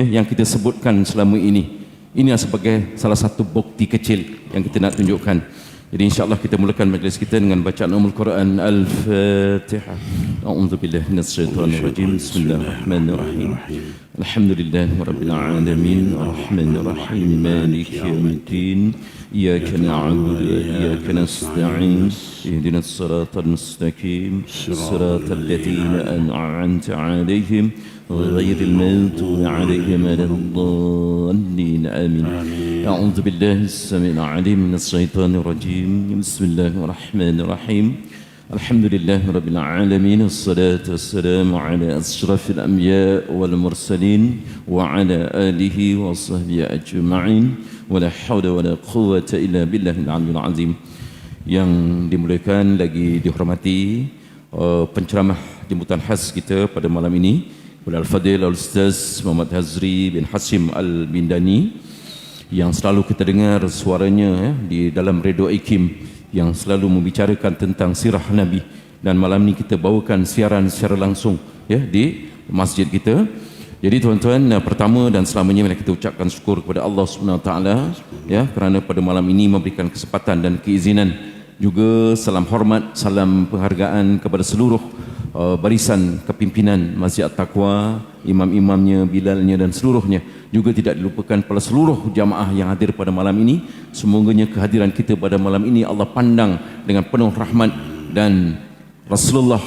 yang kita sebutkan selama ini. Ini sebagai salah satu bukti kecil yang kita nak tunjukkan. Jadi insya-Allah kita mulakan majlis kita dengan bacaan Ummul Quran Al-Fatihah. A'udzubillahi minasyaitonir rajim. Bismillahirrahmanirrahim. Alhamdulillahirabbil alamin, arrahmanir rahim, maliki yaumiddin. Iyyaka na'budu wa iyyaka nasta'in. Ihdinas siratal mustaqim, siratal ladzina an'amta 'alaihim غير المغضوب عليهم ولا الضالين آمين. أعوذ بالله السميع العليم من الشيطان الرجيم. بسم الله الرحمن الرحيم. الحمد لله رب العالمين، والصلاة والسلام على أشرف الأنبياء والمرسلين وعلى آله وصحبه أجمعين ولا حول ولا قوة إلا بالله العلي العظيم. Yang dimuliakan lagi dihormati penceramah jemputan khas kita pada malam ini, Al-Fadil Al-Ustaz Muhammad Hazri bin Hashim Al-Bindani, yang selalu kita dengar suaranya di dalam Radio IKIM yang selalu membicarakan tentang sirah Nabi, dan malam ini kita bawakan siaran secara langsung di masjid kita. Jadi tuan-tuan, pertama dan selamanya mari kita ucapkan syukur kepada Allah Subhanahu Wa Taala kerana pada malam ini memberikan kesempatan dan keizinan, juga salam hormat, salam penghargaan kepada seluruh barisan kepimpinan Masjid At-Taqwa, imam-imamnya, bilalnya dan seluruhnya. Juga tidak dilupakan pada seluruh jamaah yang hadir pada malam ini. Semoganya kehadiran kita pada malam ini Allah pandang dengan penuh rahmat, dan Rasulullah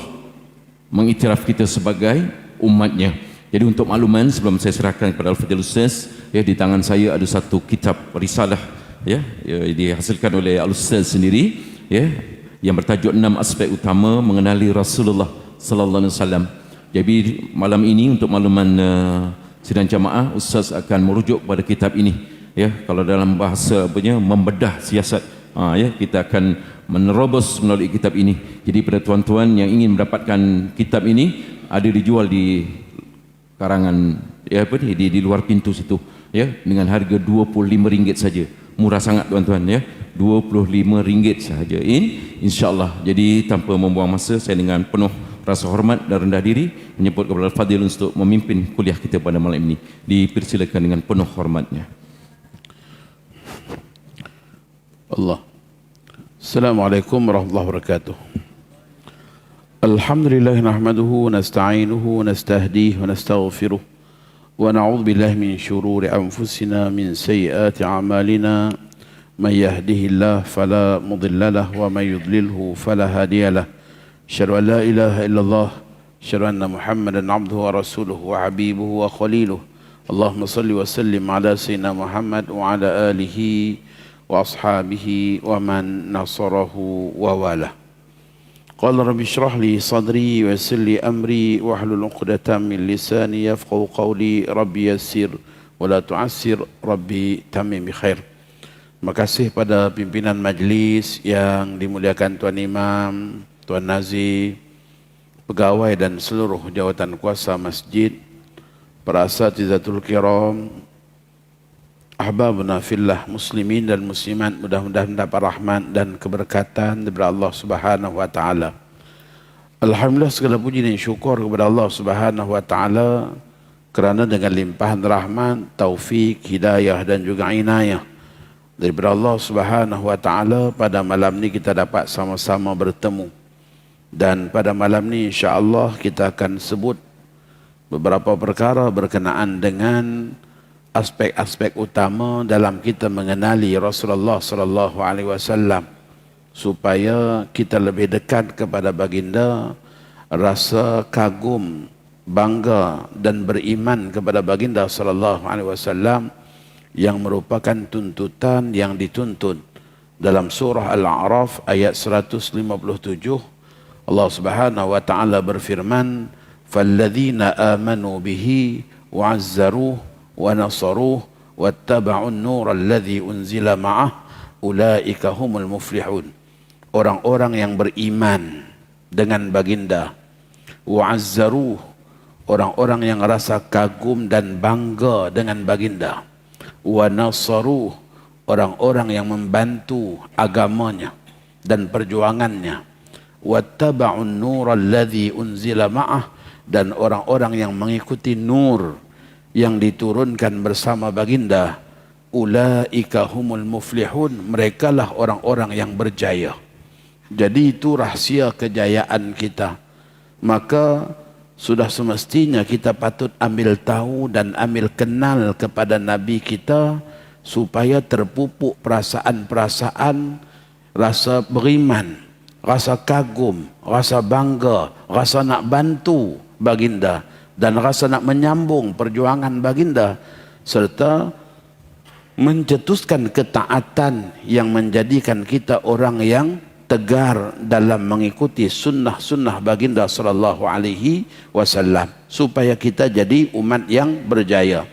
mengiktiraf kita sebagai umatnya. Jadi untuk makluman, sebelum saya serahkan kepada Al-Fadil Ustaz, di tangan saya ada satu kitab risalah dihasilkan oleh Al-Ustaz sendiri, yang bertajuk 6 aspek utama mengenali Rasulullah sallallahu alaihi wasallam. Jadi malam ini untuk makluman sidang jamaah, Ustaz akan merujuk pada kitab ini. Kalau dalam bahasa membedah siasat, kita akan menerobos melalui kitab ini. Jadi pada tuan-tuan yang ingin mendapatkan kitab ini, ada dijual di karangan di luar pintu situ, dengan harga RM25 saja. Murah sangat tuan-tuan, RM25 sahaja. Insya-Allah. Jadi tanpa membuang masa, saya dengan penuh rasa hormat dan rendah diri menyebut kepada Al-Fadil untuk memimpin kuliah kita pada malam ini. Dipersilakan dengan penuh hormatnya. Allah. Assalamualaikum warahmatullahi wabarakatuh. Alhamdulillah nahmaduhu wa nasta'inuhu wa nastahdihi wa nastaghfiruh wa na'udzu billahi min syururi anfusina min sayyiati a'malina. Man yahdihillahu fala mudilla lahu wa man yudlilhu fala hadiya lahu. Asyhadu an la ilaha illallah, asyhadu anna Muhammadan abduhu wa rasuluhu wa habibuhu wa khaliluhu. Allahumma salli wa sallim ala sayyidina Muhammad wa ala alihi wa ashabihi wa man nasarahu wa wala. Qala rabbi shrah li sadri wa yassir li amri wa hlul 'uqdatam min lisani yafqahu qawli. Rabbi yassir wa la tu'assir, rabbi tammim bi khair. Terima kasih pada pimpinan majlis yang dimuliakan Tuan Imam, Tuan Nazi, pegawai dan seluruh jawatan kuasa masjid, para asatizatul kiram, ahbabuna fillah, muslimin dan muslimat, mudah-mudahan mendapat rahmat dan keberkatan daripada Allah Subhanahu wa taala. Alhamdulillah, segala puji dan syukur kepada Allah Subhanahu wa taala kerana dengan limpahan rahmat, taufik, hidayah dan juga inayah daripada Allah Subhanahu wa taala, pada malam ni kita dapat sama-sama bertemu. Dan pada malam ni insya-Allah kita akan sebut beberapa perkara berkenaan dengan aspek-aspek utama dalam kita mengenali Rasulullah sallallahu alaihi wasallam, supaya kita lebih dekat kepada baginda, rasa kagum, bangga dan beriman kepada baginda sallallahu alaihi wasallam yang merupakan tuntutan yang dituntut dalam surah Al-A'raf ayat 157. Allah Subhanahu wa taala berfirman, "Falladzina amanu bihi wa 'azzaruhu wa nasaruhu wattaba'un nura alladzi unzila ma'ah ulaika humul muflihun." Orang-orang yang beriman dengan baginda, wa 'azzaruhu, orang-orang yang rasa kagum dan bangga dengan baginda, wa nasaruhu, orang-orang yang membantu agamanya dan perjuangannya, wattaba'un nur alladhi unzila ma'ah, dan orang-orang yang mengikuti nur yang diturunkan bersama baginda, ulaika humul muflihun, merekalah orang-orang yang berjaya. Jadi itu rahsia kejayaan kita. Maka sudah semestinya kita patut ambil tahu dan ambil kenal kepada Nabi kita, supaya terpupuk perasaan-perasaan rasa beriman, rasa kagum, rasa bangga, rasa nak bantu baginda, dan rasa nak menyambung perjuangan baginda, serta mencetuskan ketaatan yang menjadikan kita orang yang tegar dalam mengikuti sunnah-sunnah baginda sallallahu alaihi wasallam, supaya kita jadi umat yang berjaya.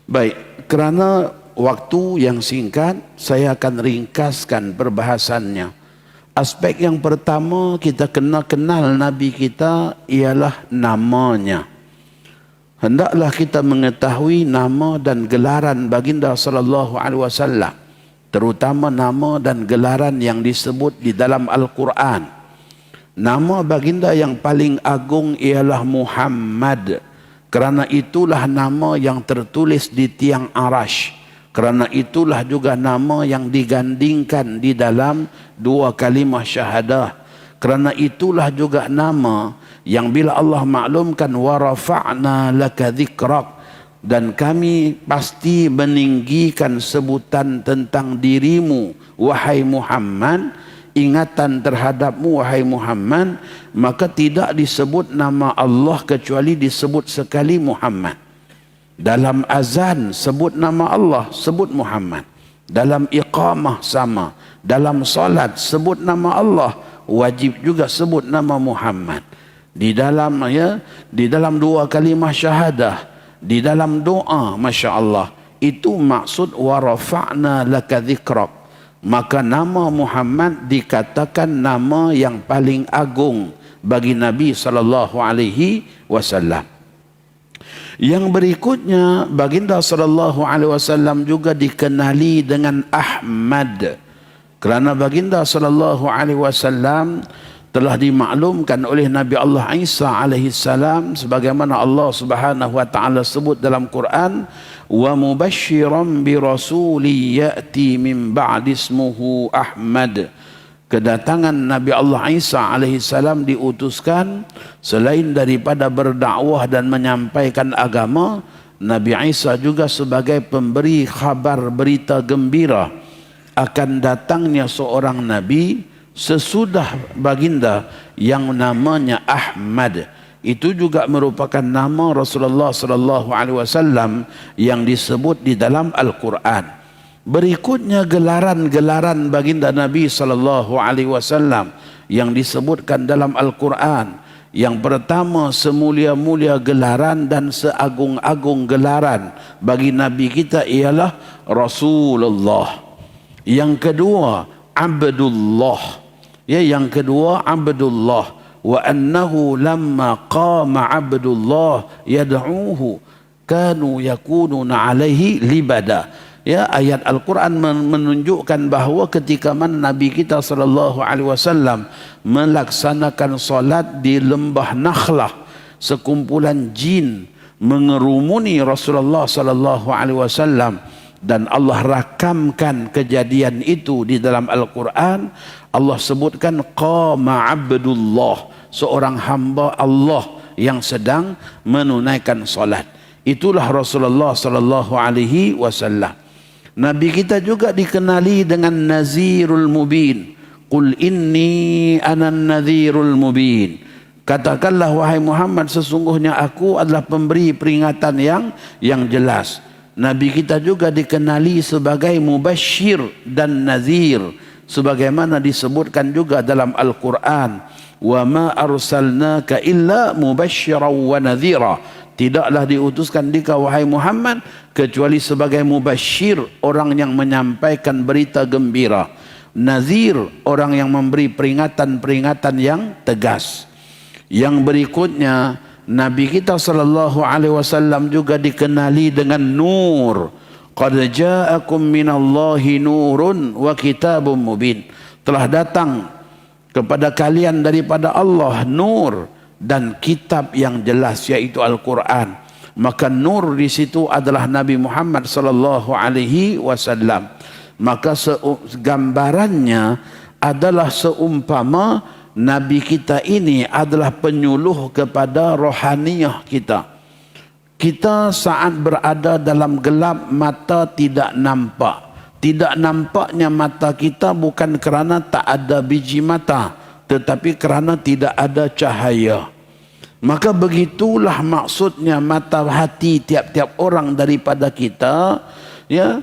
Baik, kerana waktu yang singkat, saya akan ringkaskan perbahasannya. Aspek yang pertama kita kena kenal Nabi kita ialah namanya. Hendaklah kita mengetahui nama dan gelaran baginda sallallahu alaihi wasallam, terutama nama dan gelaran yang disebut di dalam Al-Quran. Nama baginda yang paling agung ialah Muhammad. Kerana itulah nama yang tertulis di tiang arash. Kerana itulah juga nama yang digandingkan di dalam dua kalimah syahadah. Kerana itulah juga nama yang bila Allah maklumkan wa rafa'na laka dzikrak, dan kami pasti meninggikan sebutan tentang dirimu wahai Muhammad, ingatan terhadapmu wahai Muhammad, maka tidak disebut nama Allah kecuali disebut sekali Muhammad. Dalam azan sebut nama Allah, sebut Muhammad. Dalam iqamah sama. Dalam salat sebut nama Allah, wajib juga sebut nama Muhammad. Di dalam dua kalimah syahadah, di dalam doa, Masya Allah, itu maksud wa rafa'na laka dzikrak. Maka nama Muhammad dikatakan nama yang paling agung bagi Nabi sallallahu alaihi wasallam. Yang berikutnya, baginda sallallahu alaihi wasallam juga dikenali dengan Ahmad. Kerana baginda sallallahu alaihi wasallam telah dimaklumkan oleh Nabi Allah Isa alaihi salam, sebagaimana Allah Subhanahu wa taala sebut dalam Quran, wa mubasysyiran bi rasuli ya'ti min ba'di ismuhu Ahmad. Kedatangan Nabi Allah Isa alaihi salam diutuskan selain daripada berdakwah dan menyampaikan agama, Nabi Isa juga sebagai pemberi khabar berita gembira akan datangnya seorang nabi sesudah baginda yang namanya Ahmad. Itu juga merupakan nama Rasulullah sallallahu alaihi wasallam yang disebut di dalam Al-Quran. Berikutnya gelaran-gelaran baginda Nabi sallallahu alaihi wasallam yang disebutkan dalam Al-Quran. Yang pertama, semulia-mulia gelaran dan seagung-agung gelaran bagi Nabi kita ialah Rasulullah. Yang kedua, Abdullah. Ya, yang kedua Abdullah. Wa annahu lamma qama Abdullah yad'uhu kanu yakununa alaihi libada. Ya, ayat Al-Quran menunjukkan bahawa ketika mana Nabi kita sallallahu alaihi wasallam melaksanakan solat di lembah Nakhlah, sekumpulan jin mengerumuni Rasulullah sallallahu alaihi wasallam, dan Allah rakamkan kejadian itu di dalam Al-Quran. Allah sebutkan qama Abdullah, seorang hamba Allah yang sedang menunaikan solat. Itulah Rasulullah sallallahu alaihi wasallam. Nabi kita juga dikenali dengan Nazirul Mubin. Qul inni anan Nazirul Mubin. Katakanlah wahai Muhammad, sesungguhnya aku adalah pemberi peringatan yang jelas. Nabi kita juga dikenali sebagai Mubasyir dan Nazir, sebagaimana disebutkan juga dalam Al-Quran, wa ma arsalnaka illa mubasyiran wa nadhira. Tidaklah diutuskan dikau wahai Muhammad kecuali sebagai mubasyir, orang yang menyampaikan berita gembira, nazir, orang yang memberi peringatan-peringatan yang tegas. Yang berikutnya, Nabi kita sallallahu alaihi wasallam juga dikenali dengan nur. Qad ja'akum minallahi nurun wa kitabun mubin. Telah datang kepada kalian daripada Allah nur dan kitab yang jelas, yaitu Al-Quran. maka nur di situ adalah Nabi Muhammad sallallahu alaihi wasallam. Maka gambarannya adalah seumpama Nabi kita ini adalah penyuluh kepada rohaniyah kita. Kita saat berada dalam gelap, mata tidak nampak. Tidak nampaknya mata kita bukan kerana tak ada biji mata, tetapi kerana tidak ada cahaya. Maka begitulah maksudnya mata hati tiap-tiap orang daripada kita, ya,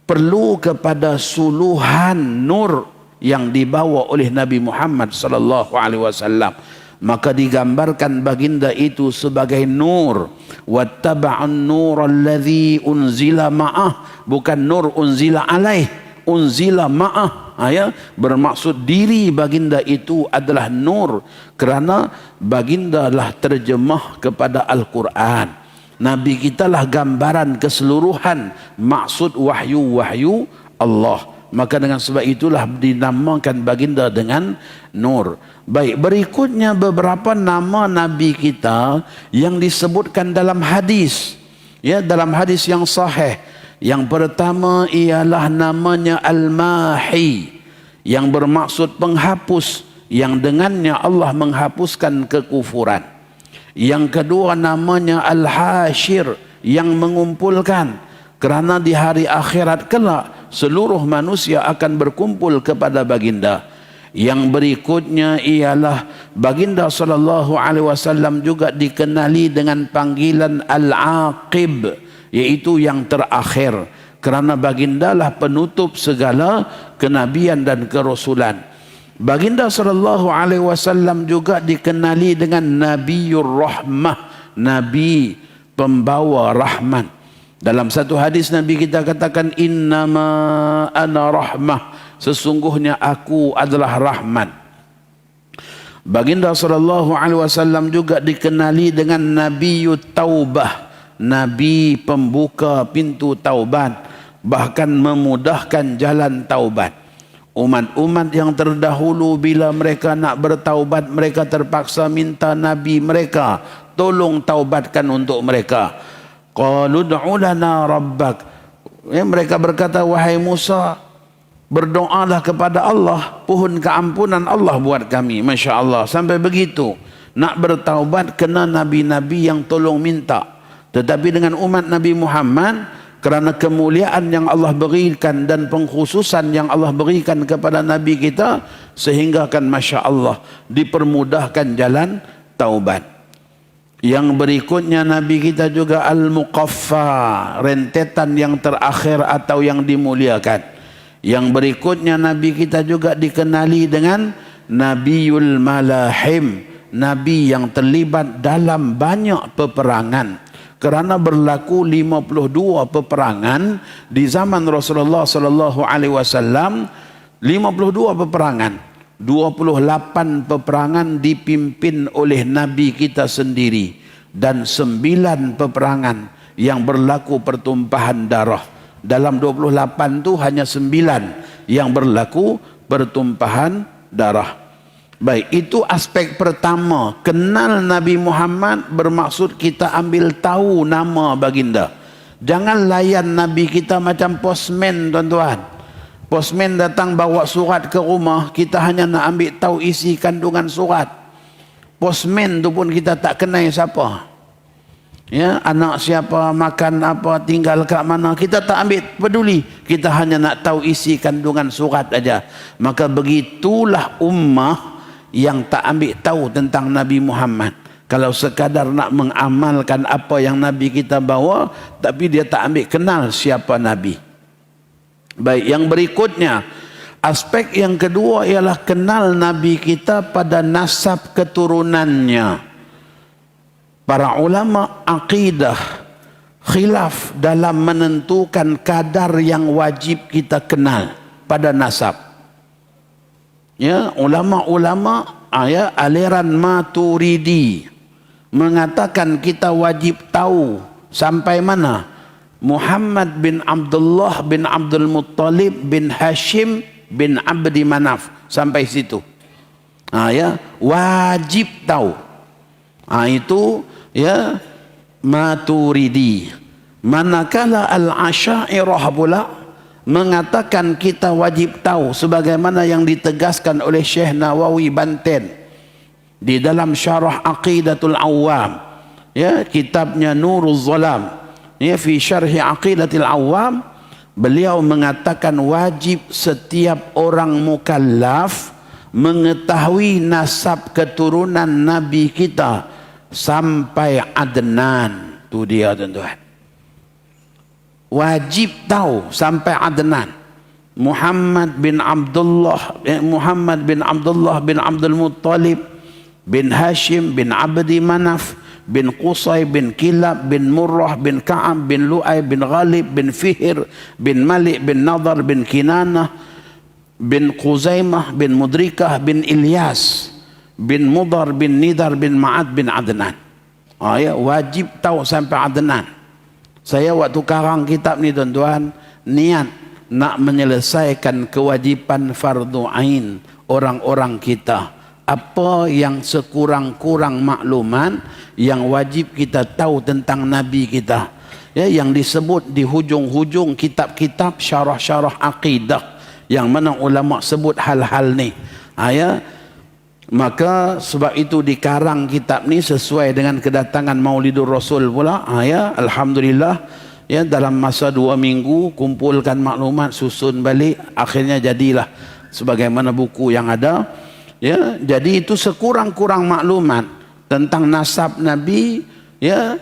perlu kepada suluhan nur yang dibawa oleh Nabi Muhammad sallallahu alaihi wasallam. Maka digambarkan baginda itu sebagai nur. Wattaba'an nur alladhi unzila ma'ah, bukan nur unzila alaih, unzila ma'ah. Ya, bermaksud diri baginda itu adalah nur kerana baginda lah terjemah kepada Al-Quran. Nabi kita lah gambaran keseluruhan maksud wahyu-wahyu Allah. Maka dengan sebab itulah dinamakan baginda dengan nur. Baik, berikutnya beberapa nama Nabi kita yang disebutkan dalam hadis. Ya, dalam hadis yang sahih. Yang pertama ialah namanya Al-Mahi, yang bermaksud penghapus, yang dengannya Allah menghapuskan kekufuran. Yang kedua namanya Al-Hashir, yang mengumpulkan. Kerana di hari akhirat kelak seluruh manusia akan berkumpul kepada baginda. Yang berikutnya ialah baginda sallallahu alaihi wasallam juga dikenali dengan panggilan Al-Aqib, yaitu yang terakhir. Kerana baginda lah penutup segala kenabian dan kerasulan. Baginda sallallahu alaihi wasallam juga dikenali dengan Nabiur Rahmah, Nabi pembawa rahmat. Dalam satu hadis Nabi kita katakan, innama ana rahmah, sesungguhnya aku adalah rahmat. Baginda sallallahu alaihi wasallam juga dikenali dengan Nabiyut Taubah, Nabi pembuka pintu taubat, bahkan memudahkan jalan taubat. Umat-umat yang terdahulu bila mereka nak bertaubat, mereka terpaksa minta Nabi mereka tolong taubatkan untuk mereka. Qalu ud'u lana rabbak. Ya, mereka berkata, wahai Musa, berdoalah kepada Allah, pohon keampunan Allah buat kami. Masya Allah, sampai begitu. Nak bertaubat kena nabi-nabi yang tolong minta. Tetapi dengan umat Nabi Muhammad, kerana kemuliaan yang Allah berikan dan pengkhususan yang Allah berikan kepada Nabi kita, sehingga kan Masya Allah dipermudahkan jalan taubat. Yang berikutnya Nabi kita juga Al-Muqaffa, rentetan yang terakhir atau yang dimuliakan. Yang berikutnya Nabi kita juga dikenali dengan Nabiul Malahim, Nabi yang terlibat dalam banyak peperangan. Kerana berlaku 52 peperangan di zaman Rasulullah sallallahu alaihi wasallam, 52 peperangan. 28 peperangan dipimpin oleh Nabi kita sendiri, dan 9 peperangan yang berlaku pertumpahan darah. Dalam 28 tu hanya 9 yang berlaku pertumpahan darah. Baik, itu aspek pertama. Kenal Nabi Muhammad bermaksud kita ambil tahu nama baginda. Jangan layan Nabi kita macam postman, tuan-tuan. Postman datang bawa surat ke rumah, kita hanya nak ambil tahu isi kandungan surat. Postman tu pun kita tak kenal siapa. Ya, anak siapa, makan apa, tinggal kat mana, kita tak ambil peduli. Kita hanya nak tahu isi kandungan surat aja. Maka begitulah ummah yang tak ambil tahu tentang Nabi Muhammad. Kalau sekadar nak mengamalkan apa yang Nabi kita bawa, tapi dia tak ambil kenal siapa Nabi. Baik, yang berikutnya, aspek yang kedua ialah kenal Nabi kita pada nasab keturunannya. Para ulama akidah khilaf dalam menentukan kadar yang wajib kita kenal pada nasab. Ya, ulama-ulama aliran Maturidi mengatakan kita wajib tahu sampai mana Muhammad bin Abdullah bin Abdul Muttalib bin Hashim bin Abdi Manaf, sampai situ. Ya, wajib tahu. Itu ya Maturidi. Manakala Al-Asy'ariyah pula mengatakan kita wajib tahu sebagaimana yang ditegaskan oleh Syekh Nawawi Banten di dalam Syarah Aqidatul Awam, ya, kitabnya Nurul Zalam, ya, fi syarhi Aqidatul Awam, beliau mengatakan wajib setiap orang mukallaf mengetahui nasab keturunan Nabi kita sampai Adnan. Tu dia tuan-tuan, wajib tahu sampai Adnan. Muhammad bin Abdullah bin Abdul Muttalib bin Hashim bin Abdi Manaf bin Qusay bin Kilab bin Murrah bin Ka'ab bin Lu'ay bin Ghalib bin Fihr bin Malik bin Nadar bin Kinanah bin Quzaimah bin Mudrikah bin Ilyas bin Mudar bin Nidar bin Ma'ad bin Adnan. Ya, wajib tahu sampai Adnan. Saya waktu karang kitab ni tuan-tuan, niat nak menyelesaikan kewajipan fardu ain orang-orang kita. Apa yang sekurang-kurang makluman yang wajib kita tahu tentang Nabi kita, ya, yang disebut di hujung-hujung kitab-kitab syarah-syarah akidah yang mana ulama sebut hal-hal ni. Ya, maka sebab itu dikarang kitab ni sesuai dengan kedatangan Maulidur Rasul pula. Ya, alhamdulillah, ya, dalam masa 2 minggu kumpulkan maklumat, susun balik, akhirnya jadilah sebagaimana buku yang ada. Ya, jadi itu sekurang-kurang maklumat tentang nasab Nabi. Ya,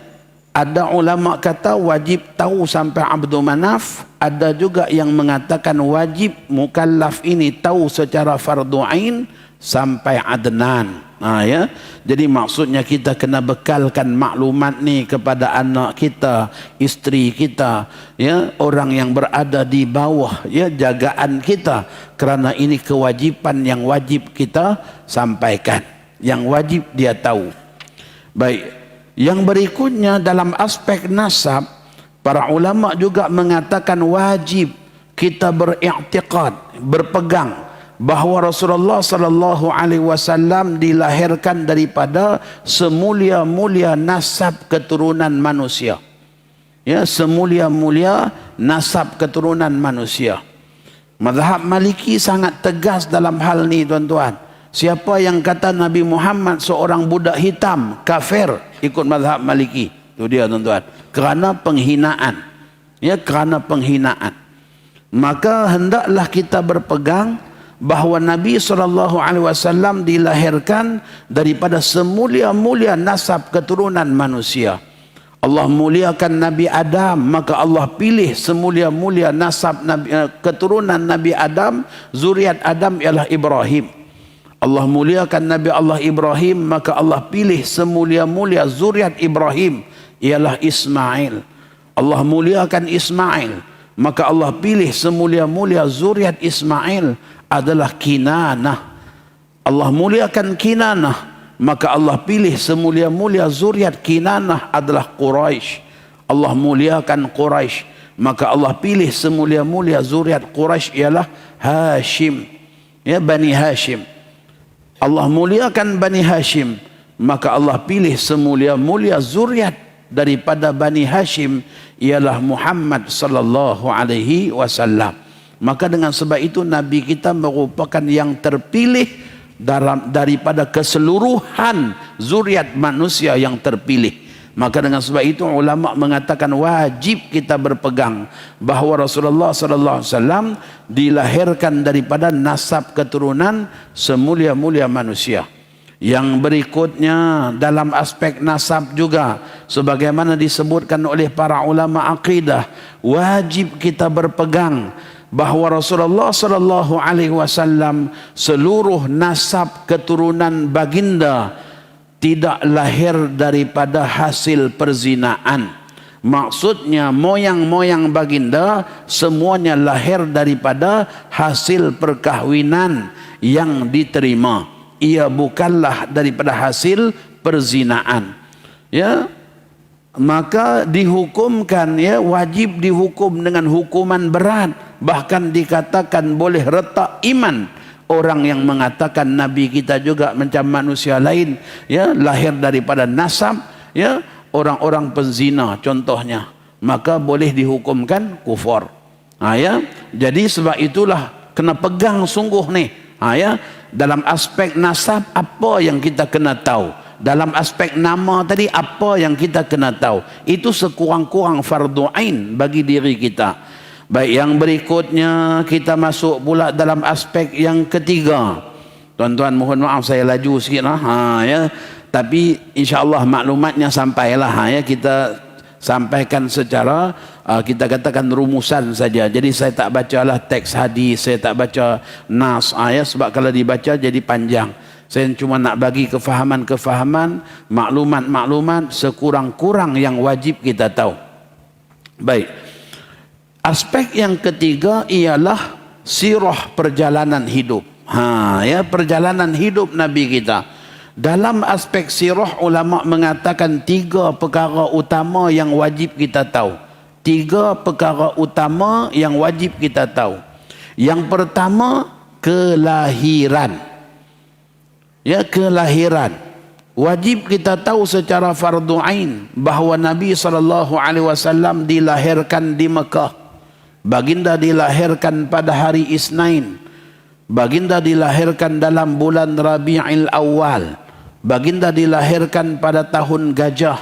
ada ulama kata wajib tahu sampai Abdul Manaf, ada juga yang mengatakan wajib mukallaf ini tahu secara fardu ain sampai Adnan. Ya, jadi maksudnya kita kena bekalkan maklumat ni kepada anak kita, isteri kita, ya, orang yang berada di bawah, ya, jagaan kita, kerana ini kewajipan yang wajib kita sampaikan, yang wajib dia tahu. Baik, yang berikutnya dalam aspek nasab, para ulama juga mengatakan wajib kita beriktikad, berpegang bahawa Rasulullah sallallahu alaihi wasallam dilahirkan daripada semulia-mulia nasab keturunan manusia. Ya, semulia-mulia nasab keturunan manusia. Mazhab Maliki sangat tegas dalam hal ni tuan-tuan. Siapa yang kata Nabi Muhammad seorang budak hitam, kafir, ikut mazhab Maliki. Itu dia tuan-tuan. Kerana penghinaan. Ya, kerana penghinaan. Maka hendaklah kita berpegang bahawa Nabi SAW dilahirkan daripada semulia-mulia nasab keturunan manusia. Allah muliakan Nabi Adam, maka Allah pilih semulia-mulia nasab keturunan Nabi Adam, zuriat Adam ialah Ibrahim. Allah muliakan Nabi Allah Ibrahim, maka Allah pilih semulia-mulia zuriat Ibrahim ialah Ismail. Allah muliakan Ismail, maka Allah pilih semulia-mulia zuriat Ismail adalah Kinanah. Allah muliakan Kinanah, maka Allah pilih semulia-mulia zuriat Kinanah adalah Quraisy. Allah muliakan Quraisy, maka Allah pilih semulia-mulia zuriat Quraisy ialah Hashim. Ya, Bani Hashim. Allah muliakan Bani Hashim, maka Allah pilih semulia-mulia zuriat daripada Bani Hashim ialah Muhammad sallallahu alaihi wasallam. Maka dengan sebab itu Nabi kita merupakan yang terpilih daripada keseluruhan zuriat manusia yang terpilih. Maka dengan sebab itu ulama mengatakan wajib kita berpegang bahawa Rasulullah sallallahu alaihi wasallam dilahirkan daripada nasab keturunan semulia-mulia manusia. Yang berikutnya dalam aspek nasab juga sebagaimana disebutkan oleh para ulama akidah, wajib kita berpegang bahawa Rasulullah sallallahu alaihi wasallam seluruh nasab keturunan baginda tidak lahir daripada hasil perzinaan. Maksudnya moyang-moyang baginda semuanya lahir daripada hasil perkahwinan yang diterima. Ia bukanlah daripada hasil perzinaan. Ya, maka dihukumkan, ya, wajib dihukum dengan hukuman berat, bahkan dikatakan boleh retak iman orang yang mengatakan Nabi kita juga macam manusia lain, ya, lahir daripada nasab, ya. orang-orang penzina contohnya, maka boleh dihukumkan kufur. Ya, jadi sebab itulah kena pegang sungguh ni. Ya, dalam aspek nasab apa yang kita kena tahu, dalam aspek nama tadi apa yang kita kena tahu, itu sekurang-kurang fardu ain bagi diri kita. Baik, yang berikutnya kita masuk pula dalam aspek yang ketiga. Tuan-tuan mohon maaf saya laju sikit lah. Ya, tapi insya-Allah maklumatnya sampailah. Ya, kita sampaikan secara kita katakan rumusan saja. Jadi saya tak bacalah teks hadis, saya tak baca nas, ya, sebab kalau dibaca jadi panjang. Saya cuma nak bagi kefahaman-kefahaman, maklumat-maklumat sekurang-kurang yang wajib kita tahu. Baik. Aspek yang ketiga ialah sirah perjalanan hidup. Ya, perjalanan hidup Nabi kita. Dalam aspek sirah, ulama mengatakan 3 perkara utama yang wajib kita tahu. 3 perkara utama yang wajib kita tahu. Yang pertama, kelahiran. Ya, kelahiran. Wajib kita tahu secara fardu ain bahawa Nabi SAW dilahirkan di Mekah. Baginda dilahirkan pada hari Isnin. Baginda dilahirkan dalam bulan Rabi'il Awal. Baginda dilahirkan pada tahun gajah.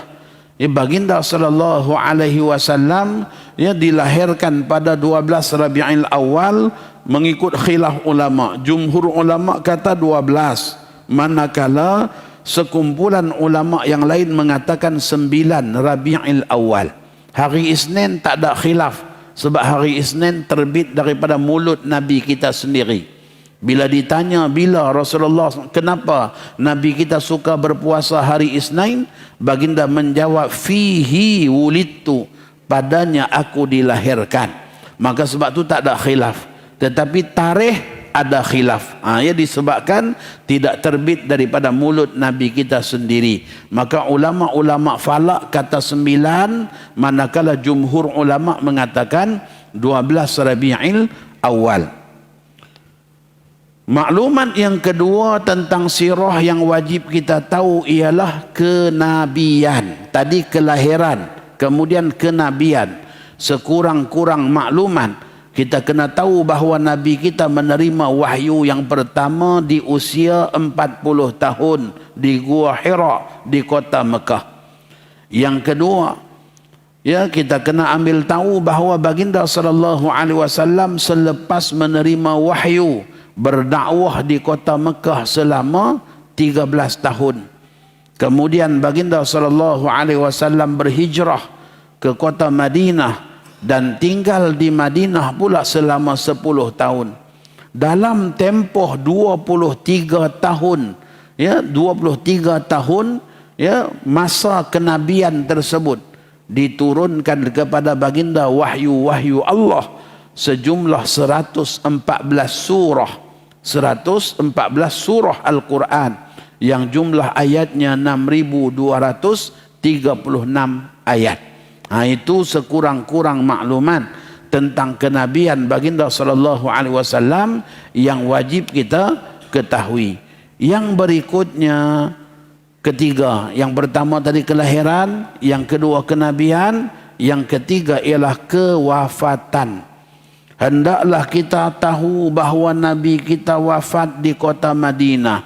Baginda SAW dilahirkan pada 12 Rabi'il Awal mengikut khilaf ulama. Jumhur ulama kata 12, manakala sekumpulan ulama yang lain mengatakan 9 Rabi'il Awal. Hari Isnin tak ada khilaf, sebab hari Isnin terbit daripada mulut Nabi kita sendiri. Bila ditanya bila Rasulullah, kenapa Nabi kita suka berpuasa hari Isnin, baginda menjawab, fihi wulidtu, padanya aku dilahirkan. Maka sebab tu tak ada khilaf. Tetapi tarikh ada khilaf. Ya, disebabkan tidak terbit daripada mulut Nabi kita sendiri. Maka ulama-ulama falak kata 9, manakala jumhur ulama mengatakan 12 Rabi'il Awal. Maklumat yang kedua tentang sirah yang wajib kita tahu ialah kenabian. Tadi kelahiran, kemudian kenabian. Sekurang-kurang maklumat, kita kena tahu bahawa Nabi kita menerima wahyu yang pertama di usia 40 tahun di Gua Hira di kota Mekah. Yang kedua, ya, kita kena ambil tahu bahawa baginda SAW selepas menerima wahyu berdakwah di kota Mekah selama 13 tahun. Kemudian baginda SAW berhijrah ke kota Madinah dan tinggal di Madinah pula selama 10 tahun. Dalam tempoh 23 tahun, ya, 23 tahun, ya, masa kenabian tersebut diturunkan kepada baginda wahyu-wahyu Allah sejumlah 114 surah. 114 surah Al-Quran yang jumlah ayatnya 6.236 ayat. Itu sekurang-kurang maklumat tentang kenabian baginda SAW yang wajib kita ketahui. Yang berikutnya ketiga, yang pertama tadi kelahiran, yang kedua kenabian, yang ketiga ialah kewafatan. Hendaklah kita tahu bahawa Nabi kita wafat di kota Madinah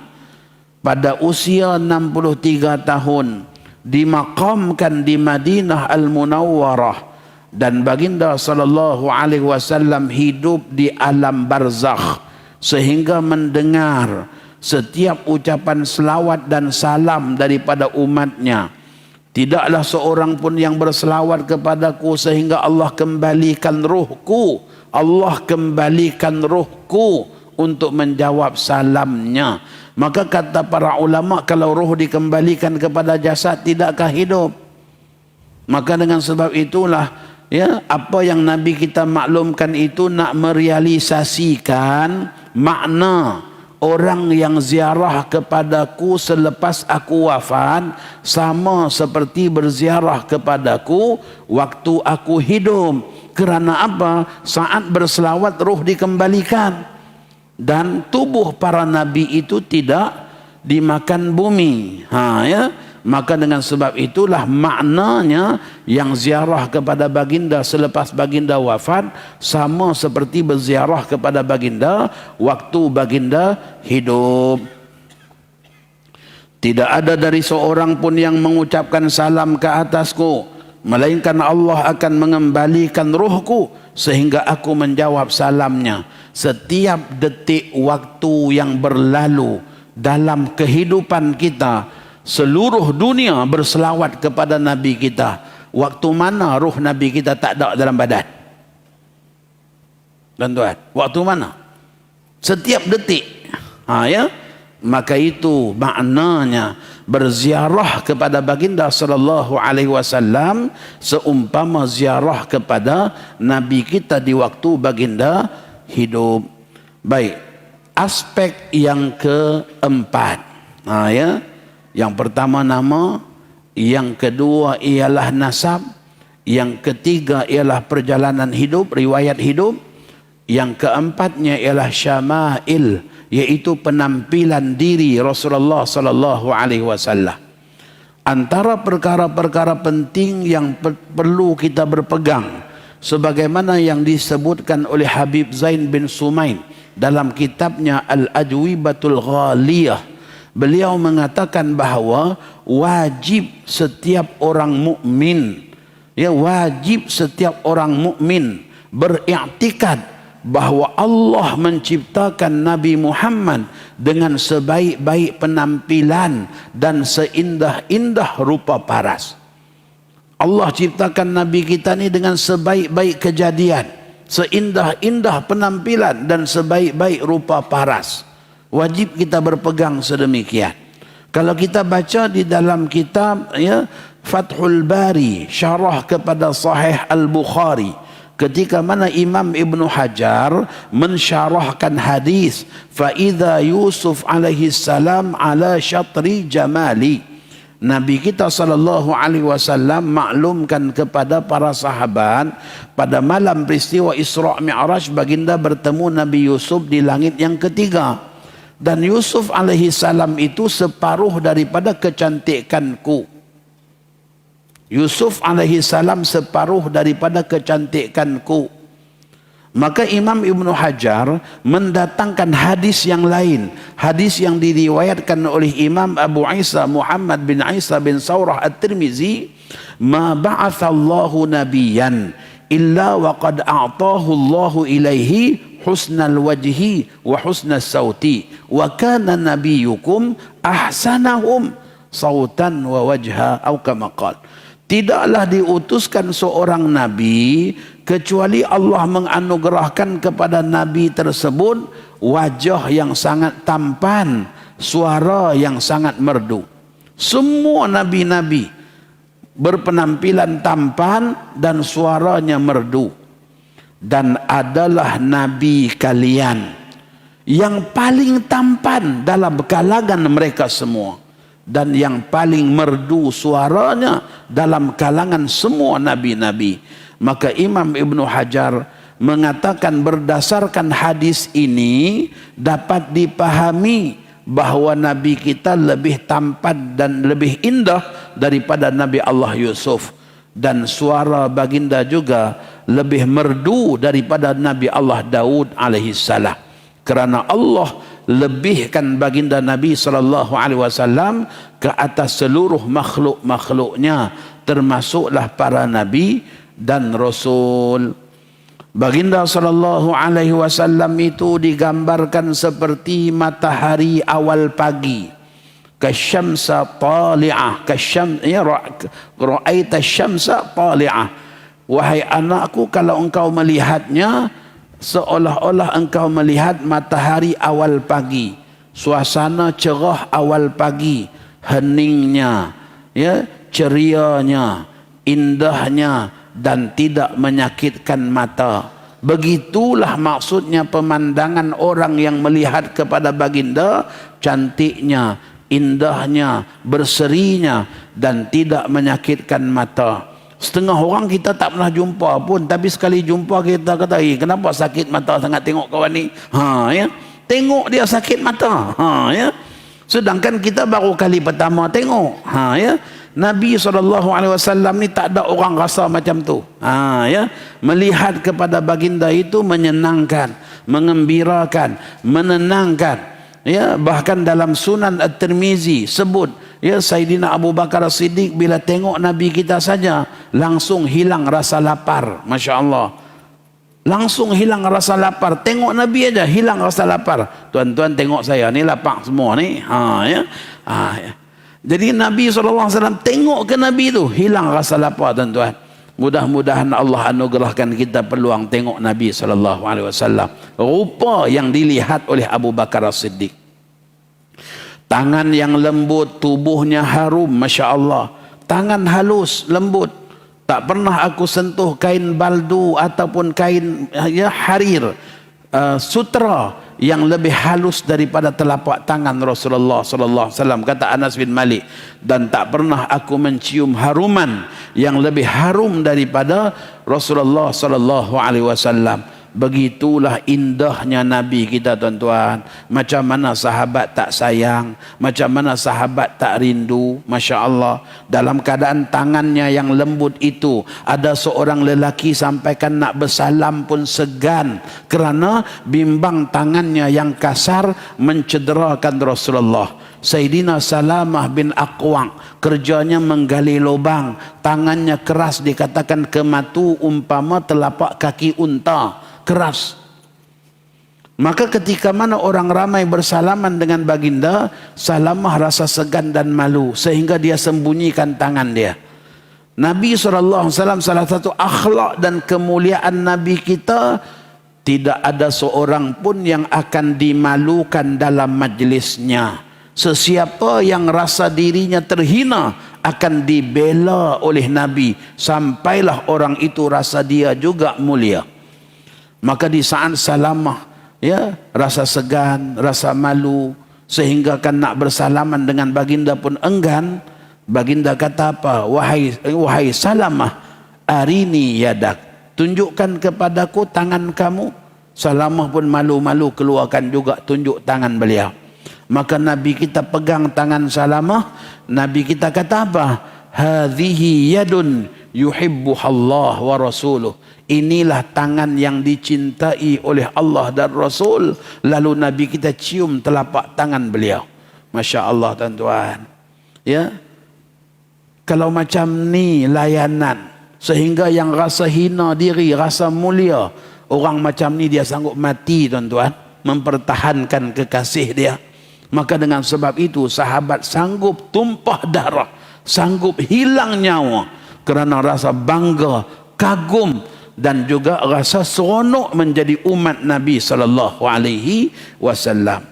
pada usia 63 tahun, dimakamkan di Madinah Al-Munawwarah, dan baginda SAW hidup di alam barzakh sehingga mendengar setiap ucapan selawat dan salam daripada umatnya. Tidaklah seorang pun yang berselawat kepadaku sehingga Allah kembalikan ruhku. Allah kembalikan ruhku untuk menjawab salamnya. Maka kata para ulama, kalau ruh dikembalikan kepada jasad, tidakkah hidup? Maka dengan sebab itulah, ya, apa yang Nabi kita maklumkan itu nak merealisasikan makna orang yang ziarah kepadaku selepas aku wafat sama seperti berziarah kepadaku waktu aku hidup. Kerana apa? Saat berselawat ruh dikembalikan. Dan tubuh para nabi itu tidak dimakan bumi. Ya. Maka dengan sebab itulah maknanya yang ziarah kepada baginda selepas baginda wafat sama seperti berziarah kepada baginda waktu baginda hidup. Tidak ada dari seorang pun yang mengucapkan salam ke atasku, melainkan Allah akan mengembalikan ruhku sehingga aku menjawab salamnya. Setiap detik waktu yang berlalu dalam kehidupan kita, seluruh dunia berselawat kepada Nabi kita. Waktu mana ruh Nabi kita tak ada dalam badan? Tuan-tuan, waktu mana? Setiap detik. Ya? Maka itu maknanya berziarah kepada baginda sallallahu alaihi wasallam seumpama ziarah kepada Nabi kita di waktu baginda hidup. Baik, aspek yang keempat. Ya. Yang pertama nama, yang kedua ialah nasab, yang ketiga ialah perjalanan hidup, riwayat hidup, yang keempatnya ialah syama'il, yaitu penampilan diri Rasulullah sallallahu alaihi wasallam. Antara perkara-perkara penting yang perlu kita berpegang sebagaimana yang disebutkan oleh Habib Zain bin Sumain dalam kitabnya Al-Ajwibatul Ghaliyah. Beliau mengatakan bahawa wajib setiap orang mukmin, ya, wajib setiap orang mukmin beriktikad bahawa Allah menciptakan Nabi Muhammad dengan sebaik-baik penampilan dan seindah-indah rupa paras. Allah ciptakan Nabi kita ni dengan sebaik-baik kejadian, seindah-indah penampilan dan sebaik-baik rupa paras. Wajib kita berpegang sedemikian. Kalau kita baca di dalam kitab, ya, Fathul Bari, syarah kepada Sahih Al-Bukhari, ketika mana Imam Ibn Hajar mensyarahkan hadis fa idza Yusuf alaihi salam ala syatri jamali, Nabi kita sallallahu alaihi wasallam maklumkan kepada para sahabat pada malam peristiwa Isra Mi'raj baginda bertemu Nabi Yusuf di langit yang ketiga, dan Yusuf alaihi salam itu separuh daripada kecantikanku. Yusuf alaihi salam separuh daripada kecantikanku. Maka Imam Ibn Hajar mendatangkan hadis yang lain, hadis yang diriwayatkan oleh Imam Abu Isa Muhammad bin Isa bin Saurah At-Tirmizi, ma ba'athallahu nabiyan illa wa qad a'tahu Allahu ilaihi husnal wajhi wa husnal sauti wa kana nabiyyukum ahsanahum sautan wa wajha atau kama qala. Tidaklah diutuskan seorang nabi kecuali Allah menganugerahkan kepada nabi tersebut wajah yang sangat tampan, suara yang sangat merdu. Semua nabi-nabi berpenampilan tampan dan suaranya merdu. Dan adalah nabi kalian yang paling tampan dalam kalangan mereka semua, dan yang paling merdu suaranya dalam kalangan semua nabi-nabi. Maka Imam Ibn Hajar mengatakan berdasarkan hadis ini dapat dipahami bahawa Nabi kita lebih tampan dan lebih indah daripada Nabi Allah Yusuf, dan suara baginda juga lebih merdu daripada Nabi Allah Daud alaihi salam, kerana Allah lebihkan baginda Nabi sallallahu alaihi wasallam ke atas seluruh makhluk-makhluknya, termasuklah para nabi dan rasul. Baginda sallallahu alaihi wasallam itu digambarkan seperti matahari awal pagi, kasyamsa tali'ah, ra'aita syamsa tali'ah. Wahai anakku, kalau engkau melihatnya seolah-olah engkau melihat matahari awal pagi, suasana cerah awal pagi, heningnya, ya, cerianya, indahnya, dan tidak menyakitkan mata. Begitulah maksudnya pemandangan orang yang melihat kepada baginda, cantiknya, indahnya, berserinya, dan tidak menyakitkan mata. Setengah orang kita tak pernah jumpa pun, tapi sekali jumpa kita kata, kenapa sakit mata sangat tengok kawan ni? Ya, tengok dia sakit mata. Ya. Sedangkan kita baru kali pertama tengok. Ya. Nabi SAW ni tak ada orang rasa macam tu. Ya. Melihat kepada baginda itu menyenangkan, mengembirakan, menenangkan. Ya, bahkan dalam Sunan At-Tirmizi sebut, ya, Sayyidina Abu Bakar As-Siddiq bila tengok Nabi kita saja langsung hilang rasa lapar. Masya Allah. Langsung hilang rasa lapar. Tengok Nabi aja hilang rasa lapar. Tuan-tuan tengok saya ni lapar semua ni. Ya. Ya. Jadi Nabi SAW tengok ke Nabi tu hilang rasa lapar, tuan-tuan. Mudah-mudahan Allah anugerahkan kita peluang tengok Nabi SAW. Rupa yang dilihat oleh Abu Bakar As-Siddiq. Tangan yang lembut, tubuhnya harum, Masya Allah. Tangan halus, lembut. Tak pernah aku sentuh kain baldu ataupun kain harir, sutra yang lebih halus daripada telapak tangan Rasulullah sallallahu alaihi wasallam, kata Anas bin Malik, dan tak pernah aku mencium haruman yang lebih harum daripada Rasulullah sallallahu alaihi wasallam. Begitulah indahnya Nabi kita, tuan-tuan. Macam mana sahabat tak sayang, macam mana sahabat tak rindu. Masya Allah. Dalam keadaan tangannya yang lembut itu, ada seorang lelaki sampaikan nak bersalam pun segan, kerana bimbang tangannya yang kasar mencederakan Rasulullah. Sayyidina Salamah bin Aqwa kerjanya menggali lubang, tangannya keras, dikatakan kematu umpama telapak kaki unta, keras. Maka ketika mana orang ramai bersalaman dengan baginda, Salamah rasa segan dan malu sehingga dia sembunyikan tangan dia. Nabi SAW, salah satu akhlak dan kemuliaan Nabi kita, tidak ada seorang pun yang akan dimalukan dalam majlisnya. Sesiapa yang rasa dirinya terhina akan dibela oleh Nabi, sampailah orang itu rasa dia juga mulia. Maka di saat Salamah, ya, rasa segan, rasa malu, sehingga kan nak bersalaman dengan baginda pun enggan. Baginda kata apa? Wahai Salamah, arini yadak, tunjukkan kepadaku tangan kamu. Salamah pun malu-malu keluarkan juga tunjuk tangan beliau. Maka Nabi kita pegang tangan Salamah. Nabi kita kata apa? Hadhihi yadun yuhibbuhallah wa rasuluh. Inilah tangan yang dicintai oleh Allah dan Rasul. Lalu Nabi kita cium telapak tangan beliau. Masya Allah, tuan-tuan. Ya, kalau macam ni layanan, sehingga yang rasa hina diri, rasa mulia, orang macam ni dia sanggup mati, tuan-tuan, mempertahankan kekasih dia. Maka dengan sebab itu sahabat sanggup tumpah darah, sanggup hilang nyawa kerana rasa bangga, kagum, dan juga rasa seronok menjadi umat Nabi sallallahu alaihi wasallam.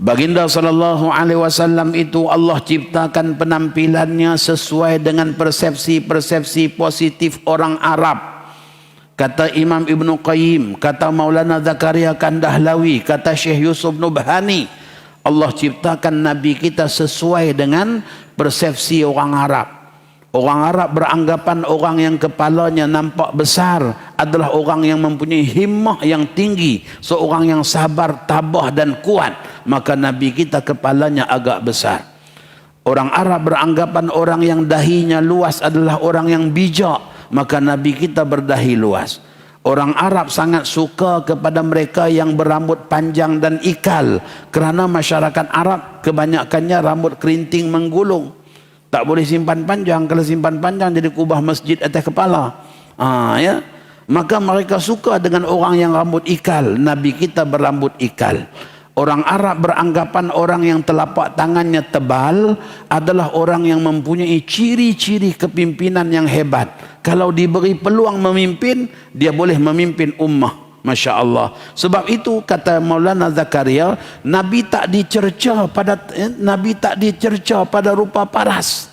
Baginda sallallahu alaihi wasallam itu Allah ciptakan penampilannya sesuai dengan persepsi-persepsi positif orang Arab. Kata Imam Ibn Qayyim, kata Maulana Zakaria Kandahlawi, kata Syekh Yusuf Nubhani, Allah ciptakan Nabi kita sesuai dengan persepsi orang Arab. Orang Arab beranggapan orang yang kepalanya nampak besar adalah orang yang mempunyai himmah yang tinggi, seorang yang sabar, tabah dan kuat. Maka Nabi kita kepalanya agak besar. Orang Arab beranggapan orang yang dahinya luas adalah orang yang bijak, maka Nabi kita berdahi luas. Orang Arab sangat suka kepada mereka yang berambut panjang dan ikal, kerana masyarakat Arab kebanyakannya rambut kerinting menggulung. Tak boleh simpan panjang. Kalau simpan panjang jadi kubah masjid atas kepala. Ya. Maka mereka suka dengan orang yang rambut ikal. Nabi kita berambut ikal. Orang Arab beranggapan orang yang telapak tangannya tebal adalah orang yang mempunyai ciri-ciri kepimpinan yang hebat. Kalau diberi peluang memimpin, dia boleh memimpin ummah. Masya Allah. Sebab itu kata Maulana Zakaria, Nabi tak dicerca pada rupa paras.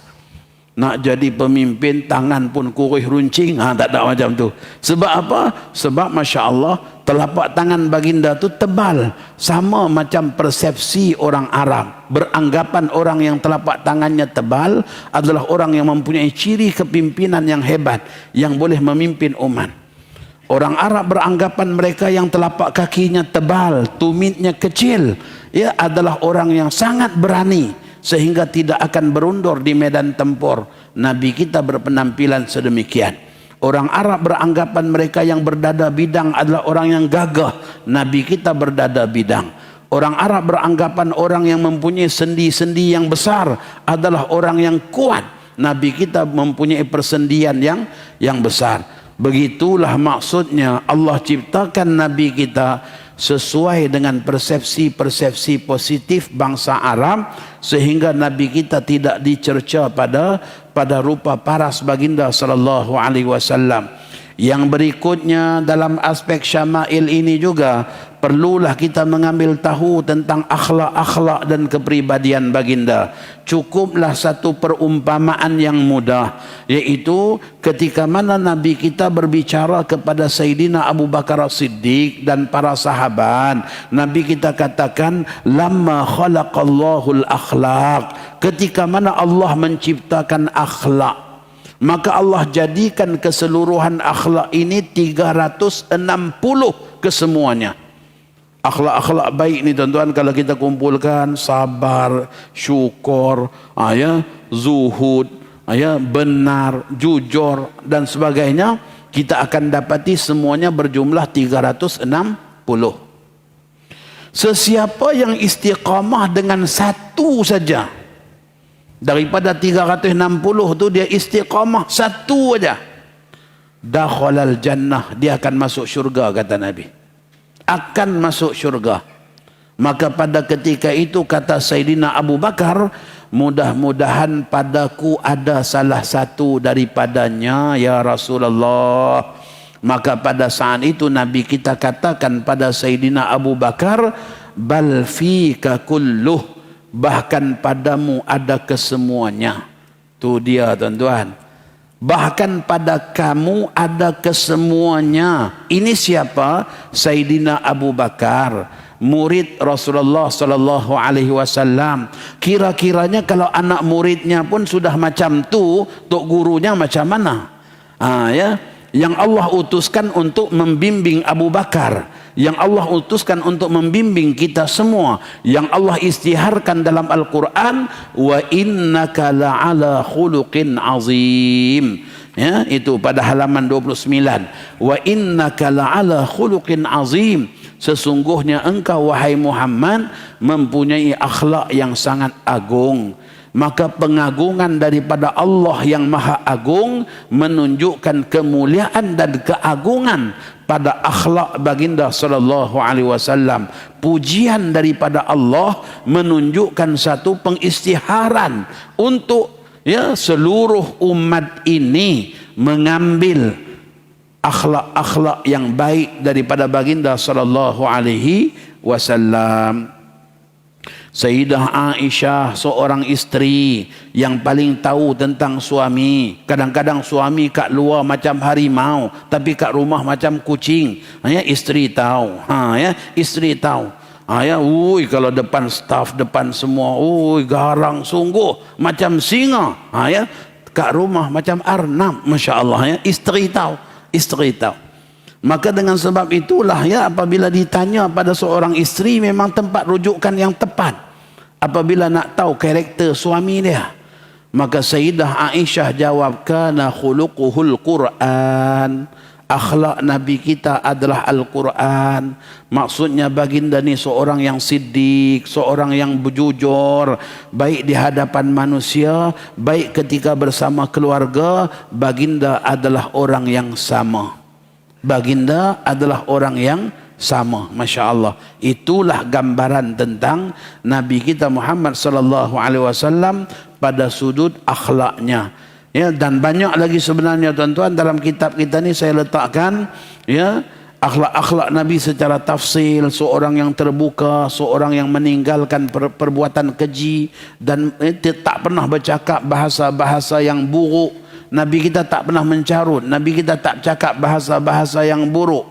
Nak jadi pemimpin tangan pun kurih runcing, tak ada macam tu. Sebab apa? Sebab Masya Allah, telapak tangan baginda tu tebal, sama macam persepsi orang Arab. Beranggapan orang yang telapak tangannya tebal adalah orang yang mempunyai ciri kepimpinan yang hebat, yang boleh memimpin umat. Orang Arab beranggapan mereka yang telapak kakinya tebal, tumitnya kecil, ya, adalah orang yang sangat berani sehingga tidak akan berundur di medan tempur. Nabi kita berpenampilan sedemikian. Orang Arab beranggapan mereka yang berdada bidang adalah orang yang gagah. Nabi kita berdada bidang. Orang Arab beranggapan orang yang mempunyai sendi-sendi yang besar adalah orang yang kuat. Nabi kita mempunyai persendian yang besar. Begitulah maksudnya Allah ciptakan Nabi kita sesuai dengan persepsi-persepsi positif bangsa Arab, sehingga Nabi kita tidak dicerca pada rupa paras baginda sallallahu alaihi wasallam. Yang berikutnya dalam aspek syama'il ini juga perlulah kita mengambil tahu tentang akhlak-akhlak dan kepribadian baginda. Cukuplah satu perumpamaan yang mudah, yaitu ketika mana Nabi kita berbicara kepada Sayyidina Abu Bakar As-Siddiq dan para sahabat, Nabi kita katakan lamma khalaqallahul akhlaq, ketika mana Allah menciptakan akhlak, maka Allah jadikan keseluruhan akhlak ini 360 kesemuanya. Akhlak-akhlak baik ni tuan-tuan, kalau kita kumpulkan sabar, syukur, zuhud, benar, jujur dan sebagainya, kita akan dapati semuanya berjumlah 360. Sesiapa yang istiqamah dengan satu saja daripada 360 tu, dia istiqamah satu aja, dakhalal jannah, dia akan masuk syurga, kata Nabi, akan masuk syurga. Maka pada ketika itu kata Sayyidina Abu Bakar, mudah-mudahan padaku ada salah satu daripadanya ya Rasulullah. Maka pada saat itu Nabi kita katakan pada Sayyidina Abu Bakar, bal fika kulluh, bahkan padamu ada kesemuanya. Tu dia tuan-tuan, bahkan pada kamu ada kesemuanya. Ini siapa? Sayyidina Abu Bakar, murid Rasulullah sallallahu alaihi wasallam. Kira-kiranya kalau anak muridnya pun sudah macam tu, tok gurunya macam mana? Yang Allah utuskan untuk membimbing Abu Bakar, yang Allah utuskan untuk membimbing kita semua, yang Allah istiharkan dalam Al-Quran, wa innaka la'ala khuluqin azim. Ya, itu pada halaman 29. Wa innaka la'ala khuluqin azim. Sesungguhnya engkau wahai Muhammad mempunyai akhlak yang sangat agung. Maka pengagungan daripada Allah yang Maha Agung menunjukkan kemuliaan dan keagungan pada akhlak baginda sallallahu alaihi wasallam. Pujian daripada Allah menunjukkan satu pengistiharan untuk seluruh umat ini mengambil akhlak-akhlak yang baik daripada baginda sallallahu alaihi wasallam. Sayyidah Aisyah, seorang isteri yang paling tahu tentang suami. Kadang-kadang suami kat luar macam harimau, tapi kat rumah macam kucing. Isteri tahu. Isteri tahu. Kalau depan staf, depan semua, garang sungguh macam singa. Kat rumah macam arnab, masya-Allah. Isteri tahu. Isteri tahu. Maka dengan sebab itulah apabila ditanya pada seorang isteri, memang tempat rujukan yang tepat apabila nak tahu karakter suami dia. Maka Sayyidah Aisyah jawab, kana khuluquhul Quran, akhlak Nabi kita adalah Al-Quran. Maksudnya baginda ni seorang yang siddiq, seorang yang berjujur, baik di hadapan manusia, baik ketika bersama keluarga. Baginda adalah orang yang sama. Baginda adalah orang yang sama, masya Allah. Itulah gambaran tentang Nabi kita Muhammad sallallahu alaihi wasallam pada sudut akhlaknya. Dan banyak lagi sebenarnya tuan-tuan, dalam kitab kita ni saya letakkan akhlak-akhlak Nabi secara tafsil. Seorang yang terbuka, seorang yang meninggalkan perbuatan keji dan tak pernah bercakap bahasa-bahasa yang buruk. Nabi kita tak pernah mencarut. Nabi kita tak cakap bahasa-bahasa yang buruk.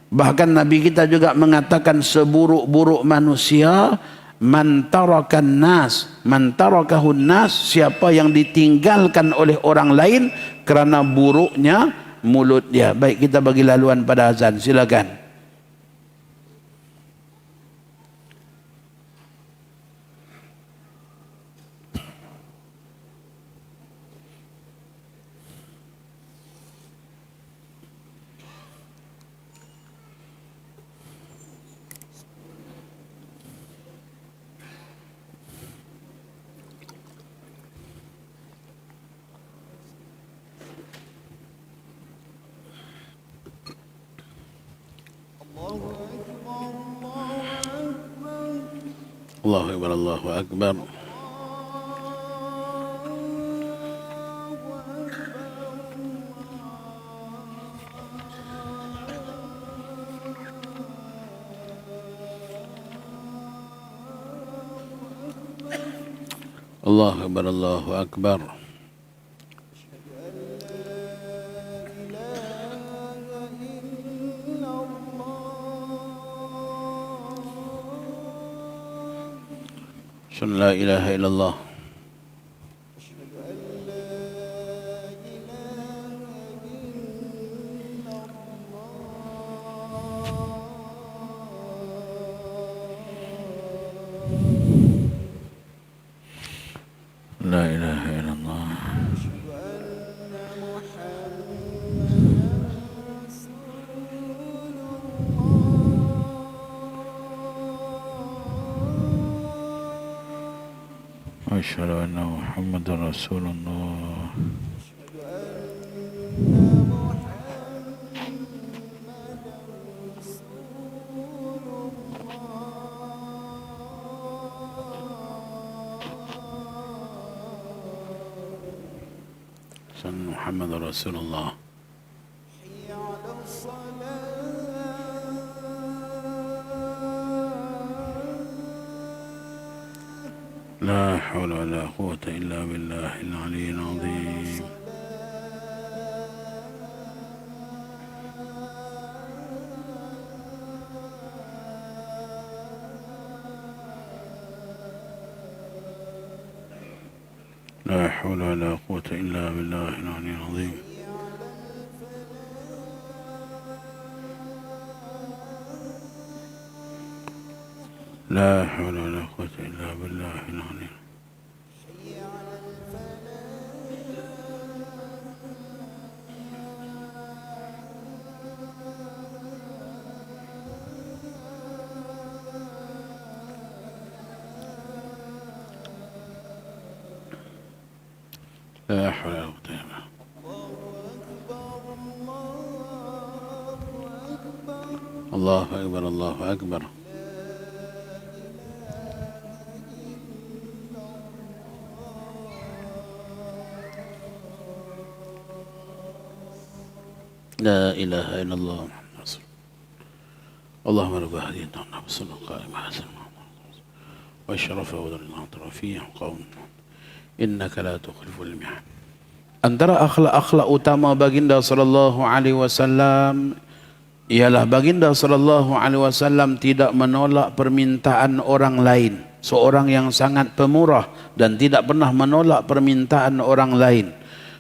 Bahkan Nabi kita juga mengatakan seburuk-buruk manusia, man tarakan nas, man tarakahun nas, siapa yang ditinggalkan oleh orang lain kerana buruknya mulut dia. Baik, kita bagi laluan pada azan, silakan. Allahu Akbar, Allahu Akbar. Allahu Akbar, Allahu Akbar. Asyhadu an la ilaha illallah. La ilaha illallah. Asyhadu anna Muhammadar Rasulullah. Muhammadar Rasulullah. لا حول ولا قوة إلا بالله العلي العظيم. لا حول ولا قوة إلا بالله العلي العظيم. لا حول ولا قوة إلا بالله العلي. لا حول ولا قوة إلا بالله. الله أكبر، الله أكبر. لا إله إلا الله محمد رسول الله. اللهم رب هذه الدعوة صلى الله عليه وسلم واشرف ودر الأطرافية قوم إنك لا تخلف الميعاد. Antara akhlak-akhlak utama baginda sallallahu alaihi wasallam ialah baginda sallallahu alaihi wasallam tidak menolak permintaan orang lain. Seorang yang sangat pemurah dan tidak pernah menolak permintaan orang lain.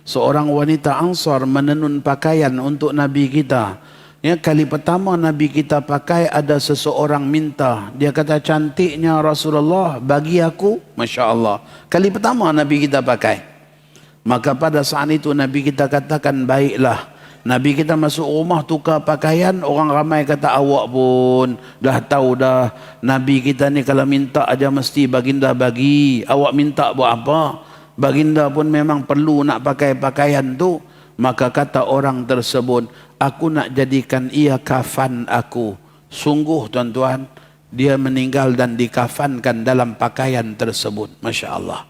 Seorang wanita Ansar menenun pakaian untuk Nabi kita. Ya, kali pertama Nabi kita pakai ada seseorang minta. Dia kata, cantiknya Rasulullah bagi aku. Masya Allah. Kali pertama Nabi kita pakai. Maka pada saat itu Nabi kita katakan, baiklah. Nabi kita masuk rumah tukar pakaian. Orang ramai kata, awak pun dah tahu dah. Nabi kita ni kalau minta aja mesti baginda bagi. Awak minta buat apa? Baginda pun memang perlu nak pakai pakaian tu. Maka kata orang tersebut, aku nak jadikan ia kafan aku. Sungguh tuan-tuan, dia meninggal dan dikafankan dalam pakaian tersebut. Masya Allah.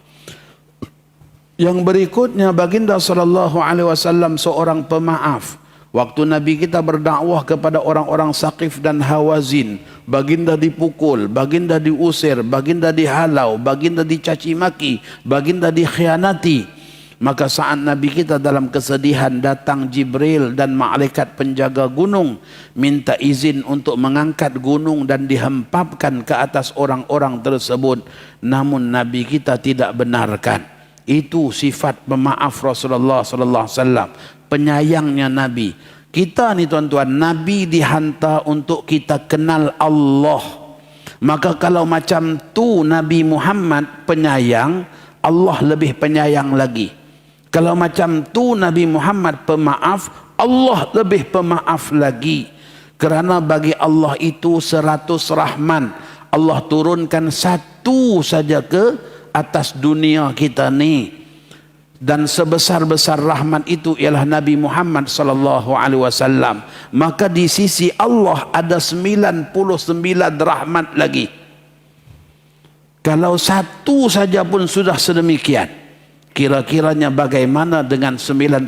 Yang berikutnya baginda sallallahu alaihi wasallam seorang pemaaf. Waktu Nabi kita berdakwah kepada orang-orang Saqif dan Hawazin, baginda dipukul, baginda diusir, baginda dihalau, baginda dicaci maki, baginda dikhianati. Maka saat Nabi kita dalam kesedihan, datang Jibril dan malaikat penjaga gunung minta izin untuk mengangkat gunung dan dihempapkan ke atas orang-orang tersebut. Namun Nabi kita tidak benarkan. Itu sifat pemaaf Rasulullah sallallahu alaihi wasallam, penyayangnya Nabi. Kita ni tuan-tuan, Nabi dihantar untuk kita kenal Allah. Maka kalau macam tu Nabi Muhammad penyayang, Allah lebih penyayang lagi. Kalau macam tu Nabi Muhammad pemaaf, Allah lebih pemaaf lagi. Kerana bagi Allah itu 100 rahman. Allah turunkan satu saja ke atas dunia kita ni, dan sebesar-besar rahmat itu ialah Nabi Muhammad sallallahu alaihi wasallam. Maka di sisi Allah ada 99 rahmat lagi. Kalau satu saja pun sudah sedemikian, kira-kiranya bagaimana dengan 99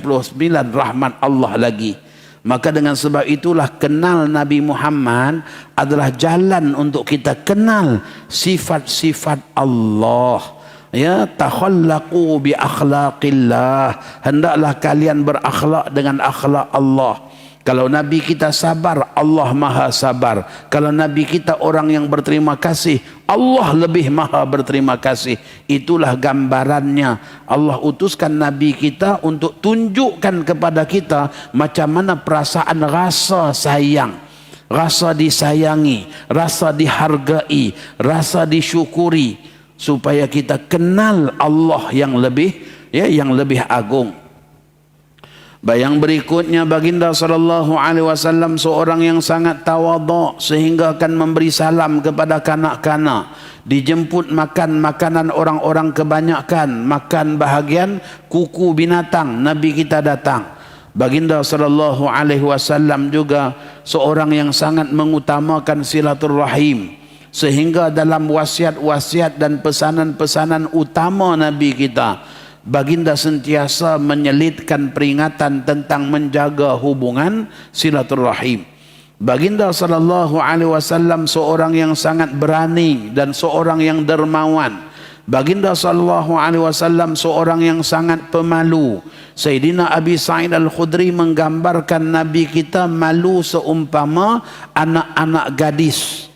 rahmat Allah lagi? Maka dengan sebab itulah kenal Nabi Muhammad adalah jalan untuk kita kenal sifat-sifat Allah. Ya, takhallaqu bi akhlaqillah, hendaklah kalian berakhlak dengan akhlak Allah. Kalau Nabi kita sabar, Allah maha sabar. Kalau Nabi kita orang yang berterima kasih, Allah lebih maha berterima kasih. Itulah gambarannya. Allah utuskan Nabi kita untuk tunjukkan kepada kita macam mana perasaan rasa sayang, rasa disayangi, rasa dihargai, rasa disyukuri, supaya kita kenal Allah yang lebih agung. Yang berikutnya, baginda sallallahu alaihi wasallam seorang yang sangat tawadhu sehingga akan memberi salam kepada kanak-kanak. Dijemput makan makanan orang-orang kebanyakan, makan bahagian kuku binatang, Nabi kita datang. Baginda sallallahu alaihi wasallam juga seorang yang sangat mengutamakan silaturahim, sehingga dalam wasiat-wasiat dan pesanan-pesanan utama Nabi kita, baginda sentiasa menyelitkan peringatan tentang menjaga hubungan silaturahim. Baginda sallallahu alaihi wasallam seorang yang sangat berani dan seorang yang dermawan. Baginda sallallahu alaihi wasallam seorang yang sangat pemalu. Sayyidina Abi Sa'id Al-Khudri menggambarkan Nabi kita malu seumpama anak-anak gadis.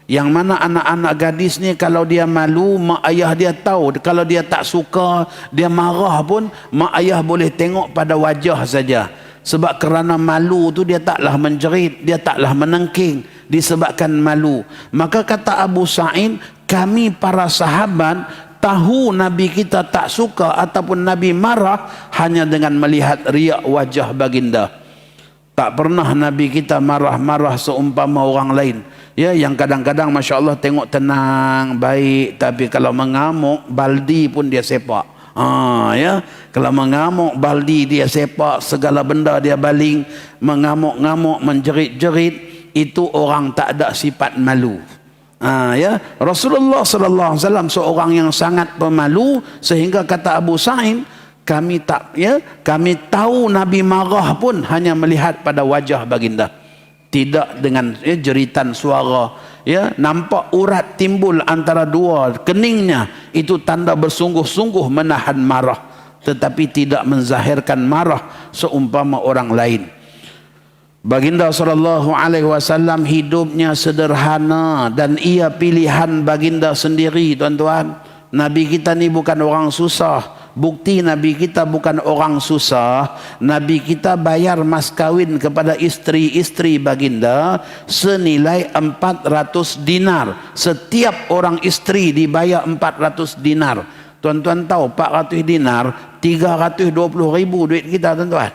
Yang mana anak-anak gadis ni kalau dia malu, mak ayah dia tahu. Kalau dia tak suka, dia marah pun, mak ayah boleh tengok pada wajah saja. Sebab kerana malu tu dia taklah menjerit, dia taklah menengking disebabkan malu. Maka kata Abu Sa'id, kami para sahabat tahu Nabi kita tak suka ataupun Nabi marah hanya dengan melihat riak wajah baginda. Tak pernah Nabi kita marah-marah seumpama orang lain. Ya, yang kadang-kadang Masya Allah tengok tenang, baik, tapi kalau mengamuk, baldi pun dia sepak. Ya, kalau mengamuk, baldi dia sepak, segala benda dia baling, mengamuk-ngamuk, menjerit-jerit, itu orang tak ada sifat malu. Ya, Rasulullah sallallahu alaihi wasallam seorang yang sangat pemalu, sehingga kata Abu Sa'id, kami tahu Nabi marah pun hanya melihat pada wajah baginda. Tidak dengan jeritan suara. Ya, nampak urat timbul antara dua keningnya, itu tanda bersungguh-sungguh menahan marah, tetapi tidak menzahirkan marah seumpama orang lain. Baginda sallallahu alaihi wasallam hidupnya sederhana dan ia pilihan baginda sendiri, tuan-tuan. Nabi kita ni bukan orang susah. Bukti Nabi kita bukan orang susah. Nabi kita bayar mas kawin kepada isteri-isteri baginda senilai 400 dinar. Setiap orang isteri dibayar 400 dinar. Tuan-tuan tahu 400 dinar 320 ribu duit kita, tuan-tuan.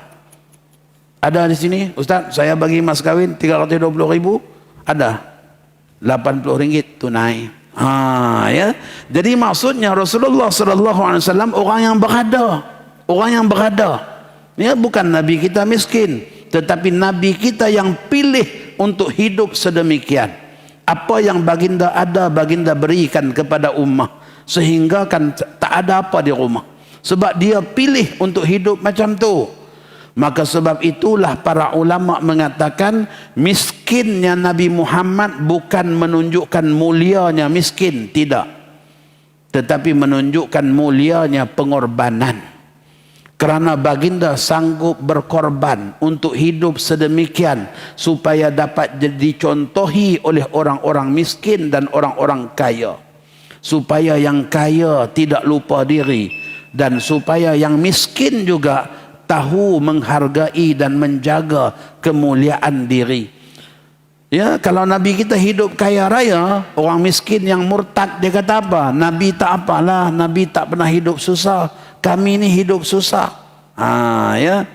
Ada di sini, Ustaz, saya bagi mas kawin 320 ribu. Ada 80 ringgit tunai. Ya. Jadi maksudnya Rasulullah sallallahu alaihi wasallam orang yang berada. Ya, bukan Nabi kita miskin, tetapi Nabi kita yang pilih untuk hidup sedemikian. Apa yang baginda ada, baginda berikan kepada ummah, sehingga kan tak ada apa di rumah. Sebab dia pilih untuk hidup macam tu. Maka sebab itulah para ulama mengatakan miskinnya Nabi Muhammad bukan menunjukkan mulianya miskin, tidak. Tetapi menunjukkan mulianya pengorbanan. Kerana baginda sanggup berkorban untuk hidup sedemikian supaya dapat dicontohi oleh orang-orang miskin dan orang-orang kaya. Supaya yang kaya tidak lupa diri dan supaya yang miskin juga tahu menghargai dan menjaga kemuliaan diri. Ya, kalau Nabi kita hidup kaya raya, orang miskin yang murtad dia kata apa? Nabi tak apalah, Nabi tak pernah hidup susah. Kami ni hidup susah. Ya.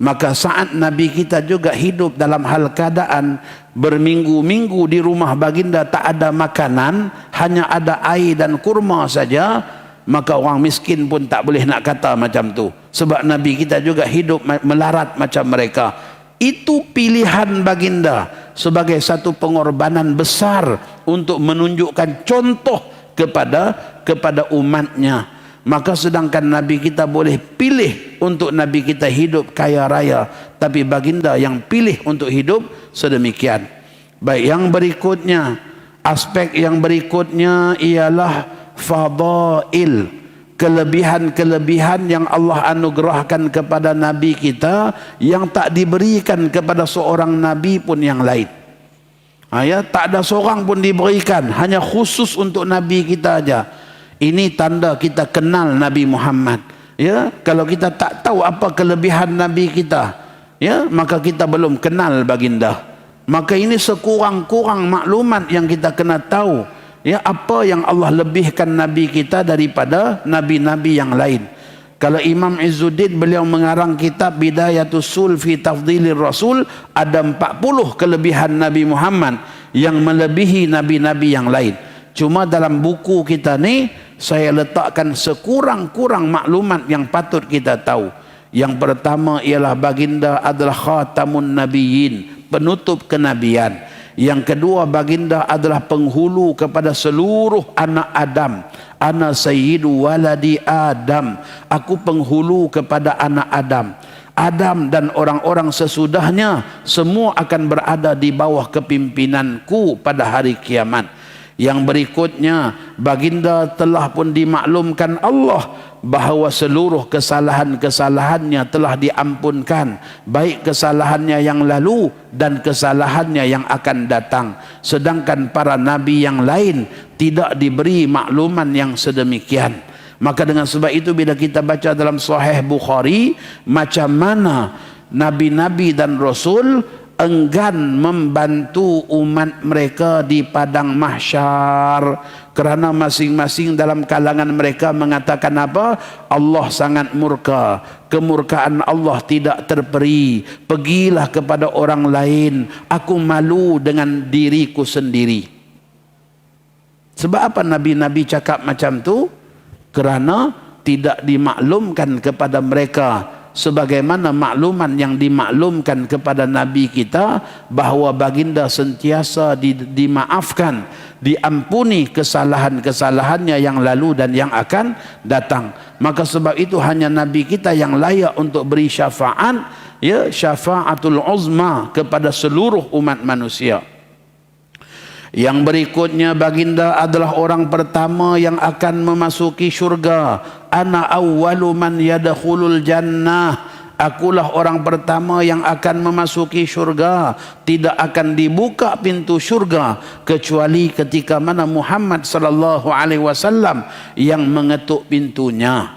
Maka saat Nabi kita juga hidup dalam hal keadaan berminggu-minggu di rumah baginda tak ada makanan, hanya ada air dan kurma saja, maka orang miskin pun tak boleh nak kata macam tu. Sebab Nabi kita juga hidup melarat macam mereka. Itu pilihan baginda sebagai satu pengorbanan besar untuk menunjukkan contoh kepada umatnya. Maka sedangkan Nabi kita boleh pilih untuk Nabi kita hidup kaya raya, tapi baginda yang pilih untuk hidup sedemikian. Baik, yang berikutnya, aspek yang berikutnya ialah fadail, kelebihan-kelebihan yang Allah anugerahkan kepada Nabi kita yang tak diberikan kepada seorang Nabi pun yang lain. Ya, tak ada seorang pun diberikan, hanya khusus untuk Nabi kita aja. Ini tanda kita kenal Nabi Muhammad. Ya, kalau kita tak tahu apa kelebihan Nabi kita, ya, maka kita belum kenal baginda. Maka ini sekurang-kurang maklumat yang kita kena tahu, ya, apa yang Allah lebihkan Nabi kita daripada nabi-nabi yang lain. Kalau Imam Izzuddin beliau mengarang kitab Bidayatus Sul fi Tafdhilir Rasul, ada 40 kelebihan Nabi Muhammad yang melebihi nabi-nabi yang lain. Cuma dalam buku kita ni saya letakkan sekurang-kurang maklumat yang patut kita tahu. Yang pertama ialah baginda adalah khatamun nabiyyin, penutup kenabian. Yang kedua, baginda adalah penghulu kepada seluruh anak Adam. Ana sayyidu waladi Adam, aku penghulu kepada anak Adam. Adam dan orang-orang sesudahnya semua akan berada di bawah kepimpinanku pada hari kiamat. Yang berikutnya, baginda telah pun dimaklumkan Allah bahawa seluruh kesalahan-kesalahannya telah diampunkan, baik kesalahannya yang lalu dan kesalahannya yang akan datang. Sedangkan para nabi yang lain tidak diberi makluman yang sedemikian. Maka dengan sebab itu bila kita baca dalam Sahih Bukhari macam mana nabi-nabi dan rasul enggan membantu umat mereka di padang mahsyar, kerana masing-masing dalam kalangan mereka mengatakan apa? Allah sangat murka, kemurkaan Allah tidak terperi, pergilah kepada orang lain, aku malu dengan diriku sendiri. Sebab apa nabi-nabi cakap macam tu? Kerana tidak dimaklumkan kepada mereka sebagaimana makluman yang dimaklumkan kepada Nabi kita, bahawa baginda sentiasa dimaafkan, diampuni kesalahan-kesalahannya yang lalu dan yang akan datang. Maka sebab itu hanya Nabi kita yang layak untuk beri syafaat, ya, syafaatul uzma kepada seluruh umat manusia. Yang berikutnya, baginda adalah orang pertama yang akan memasuki syurga. Ana awwalu man yadkhulul jannah, akulah orang pertama yang akan memasuki syurga. Tidak akan dibuka pintu syurga kecuali ketika mana Muhammad sallallahu alaihi wasallam yang mengetuk pintunya.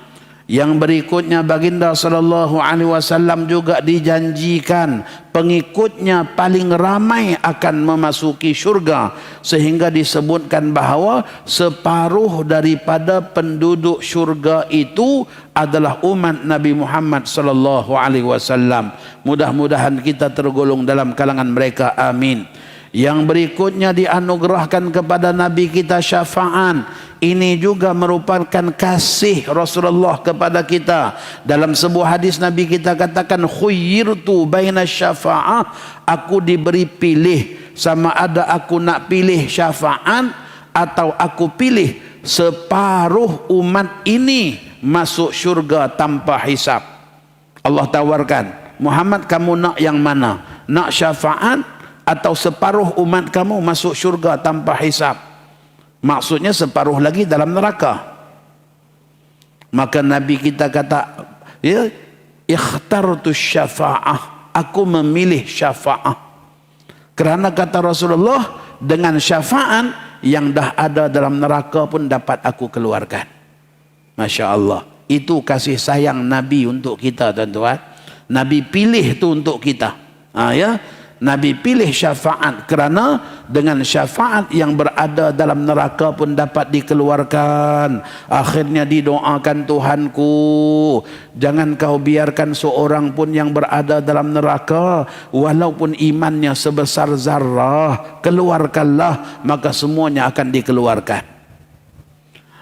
Yang berikutnya, baginda sallallahu alaihi wasallam juga dijanjikan pengikutnya paling ramai akan memasuki syurga, sehingga disebutkan bahawa separuh daripada penduduk syurga itu adalah umat Nabi Muhammad sallallahu alaihi wasallam. Mudah-mudahan kita tergolong dalam kalangan mereka, amin. Yang berikutnya, dianugerahkan kepada Nabi kita syafaat. Ini juga merupakan kasih Rasulullah kepada kita. Dalam sebuah hadis Nabi kita katakan, khuyyirtu baina syafa'ah, aku diberi pilih, sama ada aku nak pilih syafaat atau aku pilih separuh umat ini masuk syurga tanpa hisab. Allah tawarkan, Muhammad, kamu nak yang mana? Nak syafaat atau separuh umat kamu masuk syurga tanpa hisab? Maksudnya separuh lagi dalam neraka. Maka Nabi kita kata, ya, ikhtartu syafa'ah, aku memilih syafa'ah. Kerana kata Rasulullah, dengan syafaat yang dah ada dalam neraka pun dapat aku keluarkan. Masya Allah. Itu kasih sayang Nabi untuk kita, tuan-tuan. Nabi pilih tu untuk kita. Ya, Nabi pilih syafaat, kerana dengan syafaat yang berada dalam neraka pun dapat dikeluarkan. Akhirnya didoakan, Tuhanku, jangan kau biarkan seorang pun yang berada dalam neraka walaupun imannya sebesar zarrah, keluarkanlah, maka semuanya akan dikeluarkan.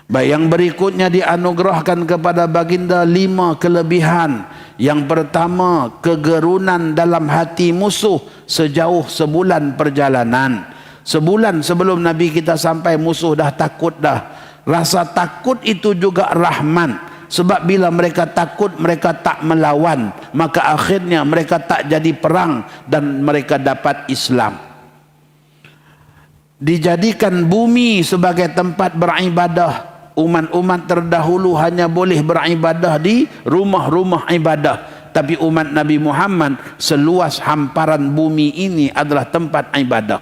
Baik, yang berikutnya dianugerahkan kepada baginda 5 kelebihan. Yang pertama, kegerunan dalam hati musuh sejauh sebulan perjalanan. Sebulan sebelum Nabi kita sampai, musuh dah takut dah. Rasa takut itu juga rahman. Sebab bila mereka takut, mereka tak melawan, maka akhirnya mereka tak jadi perang dan mereka dapat Islam. Dijadikan bumi sebagai tempat beribadah. Umat-umat terdahulu hanya boleh beribadah di rumah-rumah ibadah. Tapi umat Nabi Muhammad seluas hamparan bumi ini adalah tempat ibadah.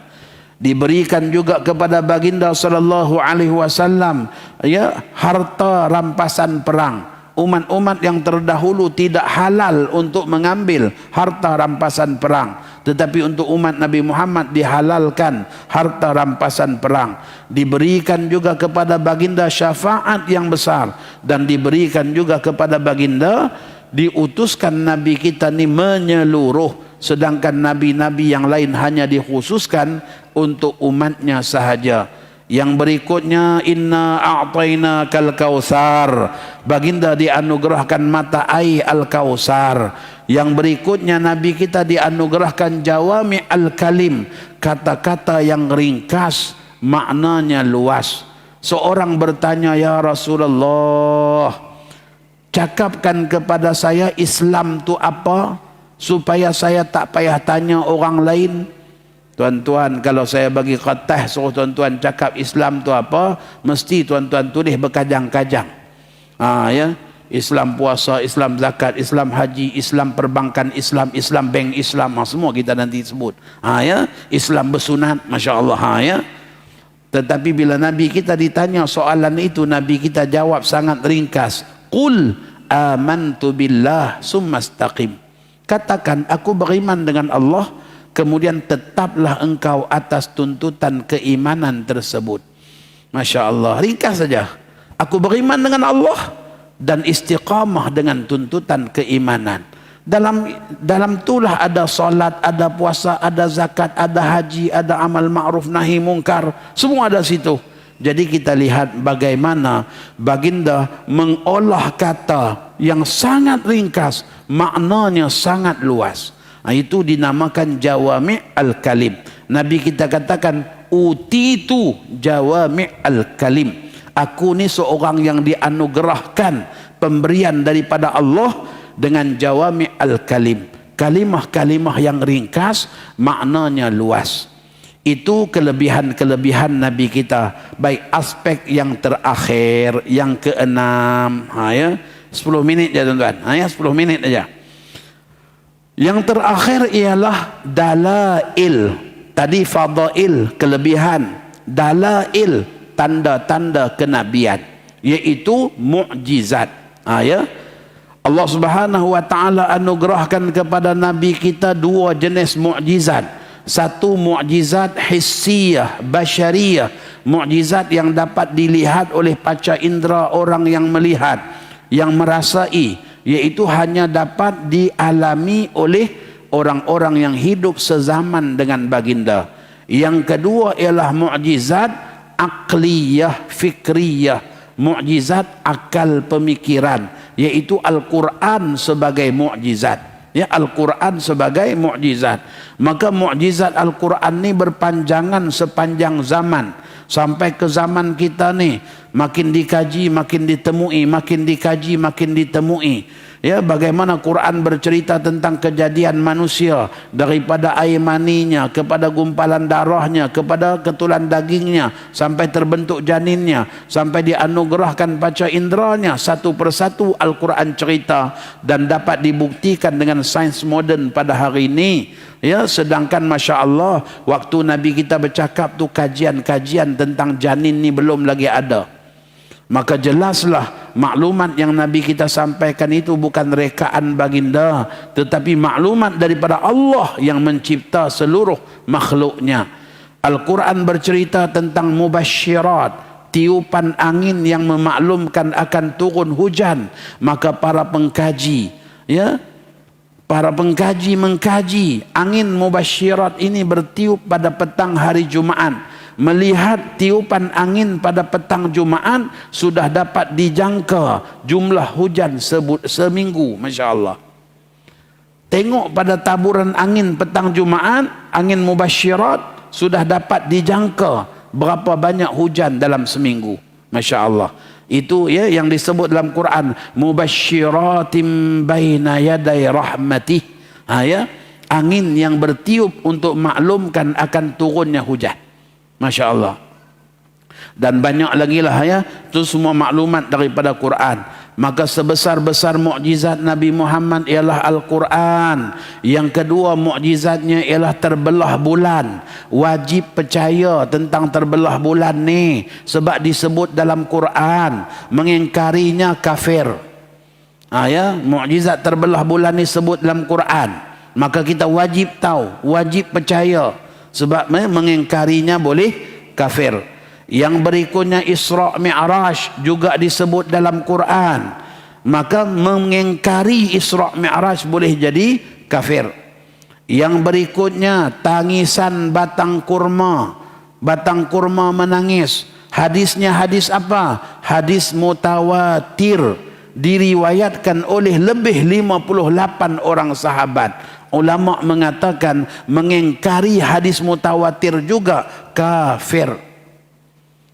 Diberikan juga kepada baginda sallallahu alaihi wasallam ya harta rampasan perang. Umat-umat yang terdahulu tidak halal untuk mengambil harta rampasan perang, tetapi untuk umat Nabi Muhammad dihalalkan harta rampasan perang. Diberikan juga kepada baginda syafaat yang besar, dan diberikan juga kepada baginda, diutuskan Nabi kita ni menyeluruh, sedangkan Nabi-Nabi yang lain hanya dikhususkan untuk umatnya sahaja. Yang berikutnya, inna a'tayna kal kausar, baginda dianugerahkan mata air al-kausar. Yang berikutnya, Nabi kita dianugerahkan jawami al-kalim, kata-kata yang ringkas, maknanya luas. Seorang bertanya, ya Rasulullah, cakapkan kepada saya Islam tu apa, supaya saya tak payah tanya orang lain. Tuan-tuan, kalau saya bagi khatah suruh tuan-tuan cakap Islam tu apa, mesti tuan-tuan tulis berkajang-kajang. Ya, Islam puasa, Islam zakat, Islam haji, Islam perbankan, Islam bank Islam, semua kita nanti sebut. Ya, Islam bersunat, masya-Allah. Ya. Tetapi bila Nabi kita ditanya soalan itu, Nabi kita jawab sangat ringkas. Qul amantu billah summa istaqim. Katakan, aku beriman dengan Allah, kemudian tetaplah engkau atas tuntutan keimanan tersebut. Masya Allah, ringkas saja. Aku beriman dengan Allah dan istiqamah dengan tuntutan keimanan. Dalam itulah ada solat, ada puasa, ada zakat, ada haji, ada amal ma'ruf nahi mungkar, semua ada situ. Jadi kita lihat bagaimana baginda mengolah kata yang sangat ringkas, maknanya sangat luas. Itu dinamakan jawami' al-kalim. Nabi kita katakan, utitu jawami' al-kalim. Aku ni seorang yang dianugerahkan pemberian daripada Allah dengan jawami' al-kalim. Kalimah-kalimah yang ringkas, maknanya luas. Itu kelebihan-kelebihan Nabi kita. Baik aspek yang terakhir, yang keenam. Ya, 10 minit je tuan-tuan. Ya, 10 minit aja. Yang terakhir ialah dalail. Tadi fadail, kelebihan. Dalail, tanda-tanda kenabian, iaitu mukjizat. Ya. Allah Subhanahu wa taala anugerahkan kepada nabi kita dua jenis mukjizat. Satu mukjizat hissiyah, basyariyah, mukjizat yang dapat dilihat oleh panca indera orang yang melihat, yang merasai, yaitu hanya dapat dialami oleh orang-orang yang hidup sezaman dengan baginda. Yang kedua ialah mukjizat aqliyah, fikriyah, mukjizat akal pemikiran, yaitu Al-Quran sebagai mukjizat. Ya, Al-Quran sebagai mukjizat. Maka mukjizat Al-Quran ni berpanjangan sepanjang zaman. Sampai ke zaman kita ni, makin dikaji, makin ditemui, makin dikaji, makin ditemui. Ya, bagaimana Quran bercerita tentang kejadian manusia, daripada air maninya, kepada gumpalan darahnya, kepada ketulan dagingnya, sampai terbentuk janinnya, sampai dianugerahkan panca inderanya, satu persatu Al-Quran cerita, dan dapat dibuktikan dengan sains moden pada hari ini. Ya, sedangkan Masya Allah, waktu Nabi kita bercakap tu, kajian-kajian tentang janin ni belum lagi ada. Maka jelaslah maklumat yang Nabi kita sampaikan itu bukan rekaan baginda, tetapi maklumat daripada Allah yang mencipta seluruh makhluknya. Al-Quran bercerita tentang mubasyirat, tiupan angin yang memaklumkan akan turun hujan. Maka para pengkaji, ya, para pengkaji mengkaji angin mubasyirat ini bertiup pada petang hari Jumaat. Melihat tiupan angin pada petang Jumaat, sudah dapat dijangka jumlah hujan seminggu. Masya Allah. Tengok pada taburan angin petang Jumaat, angin mubasyirat, sudah dapat dijangka berapa banyak hujan dalam seminggu. Masya Allah. Itu ya yang disebut dalam Quran, mubasyiratim baina yaday rahmatih. Ya, angin yang bertiup untuk maklumkan akan turunnya hujan. Masya Allah. Dan banyak lagi lah ya, itu semua maklumat daripada Quran. Maka sebesar-besar mukjizat Nabi Muhammad ialah Al-Quran. Yang kedua mukjizatnya ialah terbelah bulan. Wajib percaya tentang terbelah bulan ni, sebab disebut dalam Quran. Mengingkarinya kafir. Ya, mukjizat terbelah bulan ni sebut dalam Quran. Maka kita wajib tahu, wajib percaya, sebab mengingkarinya boleh kafir. Yang berikutnya Isra' Mi'raj juga disebut dalam Quran. Maka mengingkari Isra' Mi'raj boleh jadi kafir. Yang berikutnya tangisan batang kurma. Batang kurma menangis. Hadisnya hadis apa? Hadis mutawatir. Diriwayatkan oleh lebih 58 orang sahabat. Ulama mengatakan mengingkari hadis mutawatir juga kafir.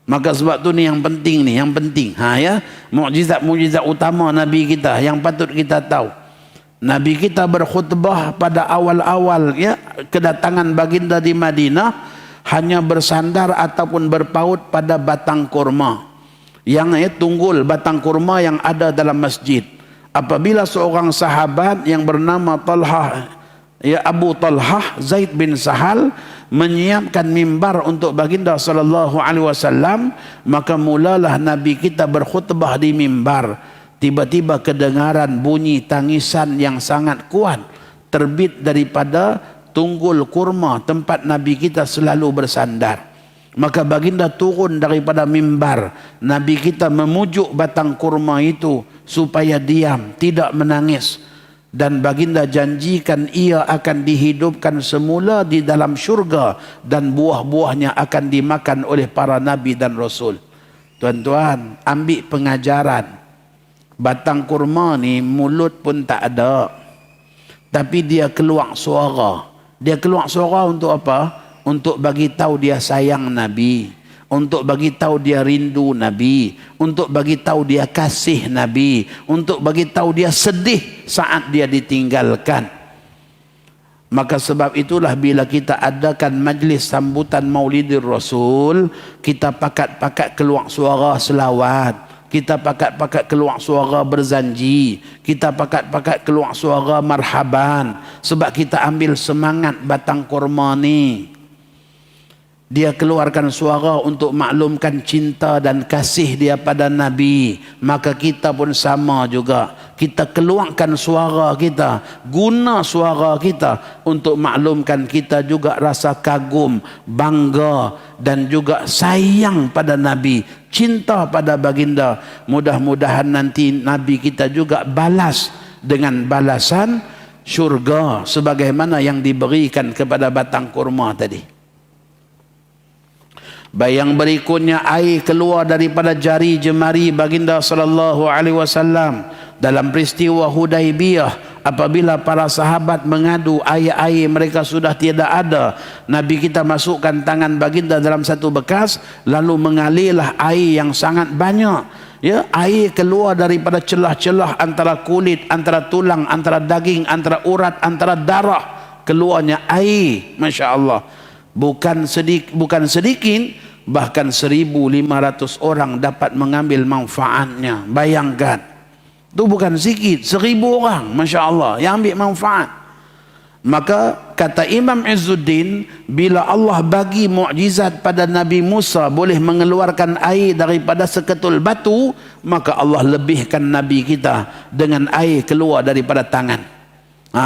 Maka sebab tu ni yang penting ni, yang penting. Ya, mukjizat-mukjizat utama Nabi kita yang patut kita tahu. Nabi kita berkhutbah pada awal-awal ya kedatangan baginda di Madinah hanya bersandar ataupun berpaut pada batang kurma. Yang tunggul batang kurma yang ada dalam masjid. Apabila seorang sahabat yang bernama Talhah, ya Abu Talhah Zaid bin Sahal menyiapkan mimbar untuk baginda sallallahu alaihi wasallam, maka mulalah Nabi kita berkhutbah di mimbar. Tiba-tiba kedengaran bunyi tangisan yang sangat kuat terbit daripada tunggul kurma tempat Nabi kita selalu bersandar. Maka baginda turun daripada mimbar. Nabi kita memujuk batang kurma itu supaya diam, tidak menangis. Dan baginda janjikan ia akan dihidupkan semula di dalam syurga dan buah-buahnya akan dimakan oleh para nabi dan rasul. Tuan-tuan, ambil pengajaran. Batang kurma ni mulut pun tak ada, tapi dia keluar suara. Dia keluar suara untuk apa? Untuk bagi tahu dia sayang Nabi, untuk bagi tahu dia rindu Nabi, untuk bagi tahu dia kasih Nabi, untuk bagi tahu dia sedih saat dia ditinggalkan. Maka sebab itulah bila kita adakan majlis sambutan Maulidir Rasul, kita pakat-pakat keluar suara selawat, kita pakat-pakat keluar suara berzanji, kita pakat-pakat keluar suara marhaban, sebab kita ambil semangat batang kurma ni. Dia keluarkan suara untuk maklumkan cinta dan kasih dia pada Nabi. Maka kita pun sama juga. Kita keluarkan suara kita, guna suara kita untuk maklumkan kita juga rasa kagum, bangga dan juga sayang pada Nabi, cinta pada baginda. Mudah-mudahan nanti Nabi kita juga balas dengan balasan syurga sebagaimana yang diberikan kepada batang kurma tadi. Yang berikutnya, air keluar daripada jari jemari baginda sallallahu alaihi wasallam dalam peristiwa Hudaibiyah. Apabila para sahabat mengadu air-air mereka sudah tiada ada, Nabi kita masukkan tangan baginda dalam satu bekas, lalu mengalirlah air yang sangat banyak. Ya, air keluar daripada celah-celah antara kulit, antara tulang, antara daging, antara urat, antara darah, keluarnya air. Masya Allah. Bukan sedikit, bahkan 1.500 orang dapat mengambil manfaatnya. Bayangkan, itu bukan sedikit, 1.000 orang, Masya Allah, yang ambil manfaat. Maka kata Imam Izzuddin, bila Allah bagi mukjizat pada Nabi Musa boleh mengeluarkan air daripada seketul batu, maka Allah lebihkan Nabi kita dengan air keluar daripada tangan.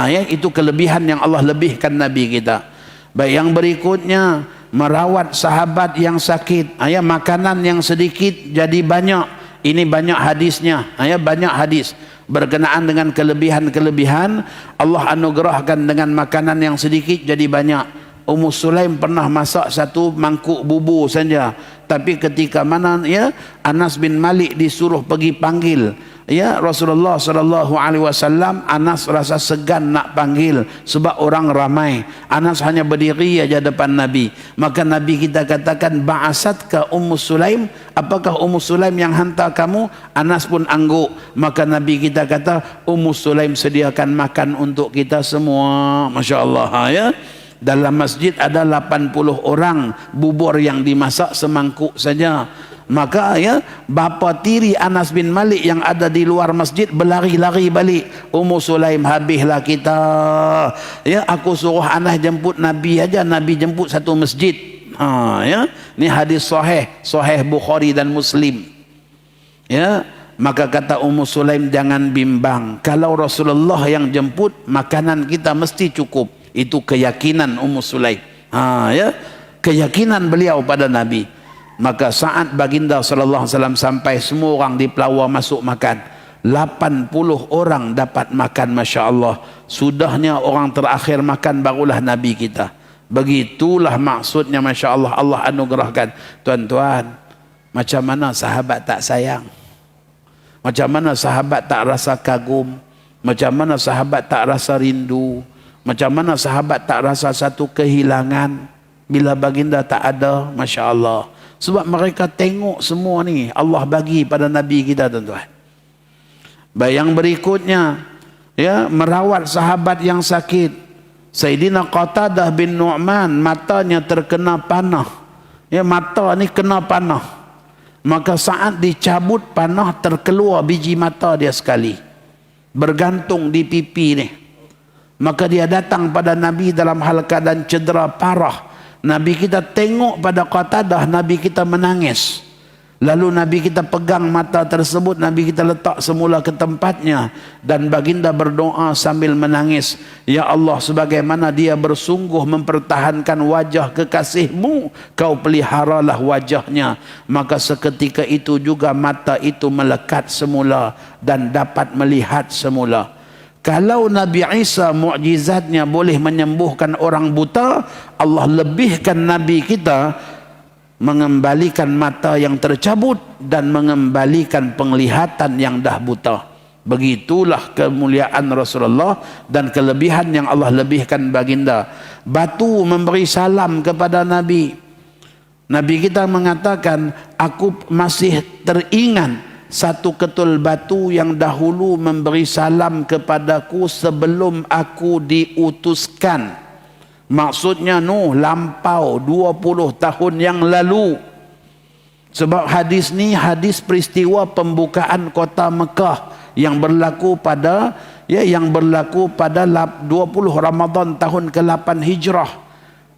Ya, itu kelebihan yang Allah lebihkan Nabi kita. Baik, yang berikutnya merawat sahabat yang sakit. Ya, makanan yang sedikit jadi banyak. Ini banyak hadisnya. Ya, banyak hadis berkenaan dengan kelebihan-kelebihan. Allah anugerahkan dengan makanan yang sedikit jadi banyak. Ummu Sulaim pernah masak satu mangkuk bubur saja. Tapi ketika mana ya Anas bin Malik disuruh pergi panggil Ya, Rasulullah sallallahu alaihi wasallam, Anas rasa segan nak panggil sebab orang ramai. Anas hanya berdiri aja depan Nabi. Maka Nabi kita katakan, ba'asatka Ummu Sulaim, apakah Ummu Sulaim yang hantar kamu? Anas pun angguk. Maka Nabi kita kata, Ummu Sulaim sediakan makan untuk kita semua. Masya-Allah, ya. Dalam masjid ada 80 orang, bubur yang dimasak semangkuk saja. Maka ya, bapa tiri Anas bin Malik yang ada di luar masjid berlari-lari balik. Ummu Sulaim, habislah kita. Ya, aku suruh Anas jemput Nabi aja, Nabi jemput satu masjid. Ya, ni hadis sahih Bukhari dan Muslim. Ya, maka kata Ummu Sulaim, jangan bimbang. Kalau Rasulullah yang jemput, makanan kita mesti cukup. Itu keyakinan Ummu Sulaim. Ya, keyakinan beliau pada Nabi. Maka saat baginda sallallahu alaihi wasallam sampai, semua orang di pelawar masuk makan. 80 orang dapat makan, masya-Allah. Sudahnya orang terakhir makan barulah Nabi kita. Begitulah maksudnya, masya-Allah, Allah anugerahkan. Tuan-tuan, macam mana sahabat tak sayang? Macam mana sahabat tak rasa kagum? Macam mana sahabat tak rasa rindu? Macam mana sahabat tak rasa satu kehilangan bila baginda tak ada? Masya-Allah. Sebab mereka tengok semua ni Allah bagi pada Nabi kita, tuan-tuan. Baik, yang berikutnya, ya, merawat sahabat yang sakit. Sayyidina Qatadah bin Nu'man, matanya terkena panah. Ya, mata ni kena panah. Maka saat dicabut panah, terkeluar biji mata dia sekali, bergantung di pipi ni. Maka dia datang pada Nabi dalam hal keadaan cedera parah. Nabi kita tengok pada Qatadah, Nabi kita menangis. Lalu Nabi kita pegang mata tersebut, Nabi kita letak semula ke tempatnya, dan baginda berdoa sambil menangis, ya Allah, sebagaimana dia bersungguh mempertahankan wajah kekasihmu, kau peliharalah wajahnya. Maka seketika itu juga mata itu melekat semula dan dapat melihat semula. Kalau Nabi Isa mukjizatnya boleh menyembuhkan orang buta, Allah lebihkan Nabi kita mengembalikan mata yang tercabut dan mengembalikan penglihatan yang dah buta. Begitulah kemuliaan Rasulullah dan kelebihan yang Allah lebihkan baginda. Batu memberi salam kepada Nabi. Nabi kita mengatakan, aku masih teringat satu ketul batu yang dahulu memberi salam kepadaku sebelum aku diutuskan. Maksudnya Nuh lampau 20 tahun yang lalu. Sebab hadis ni hadis peristiwa pembukaan kota Mekah yang berlaku pada 20 Ramadan tahun ke-8 Hijrah.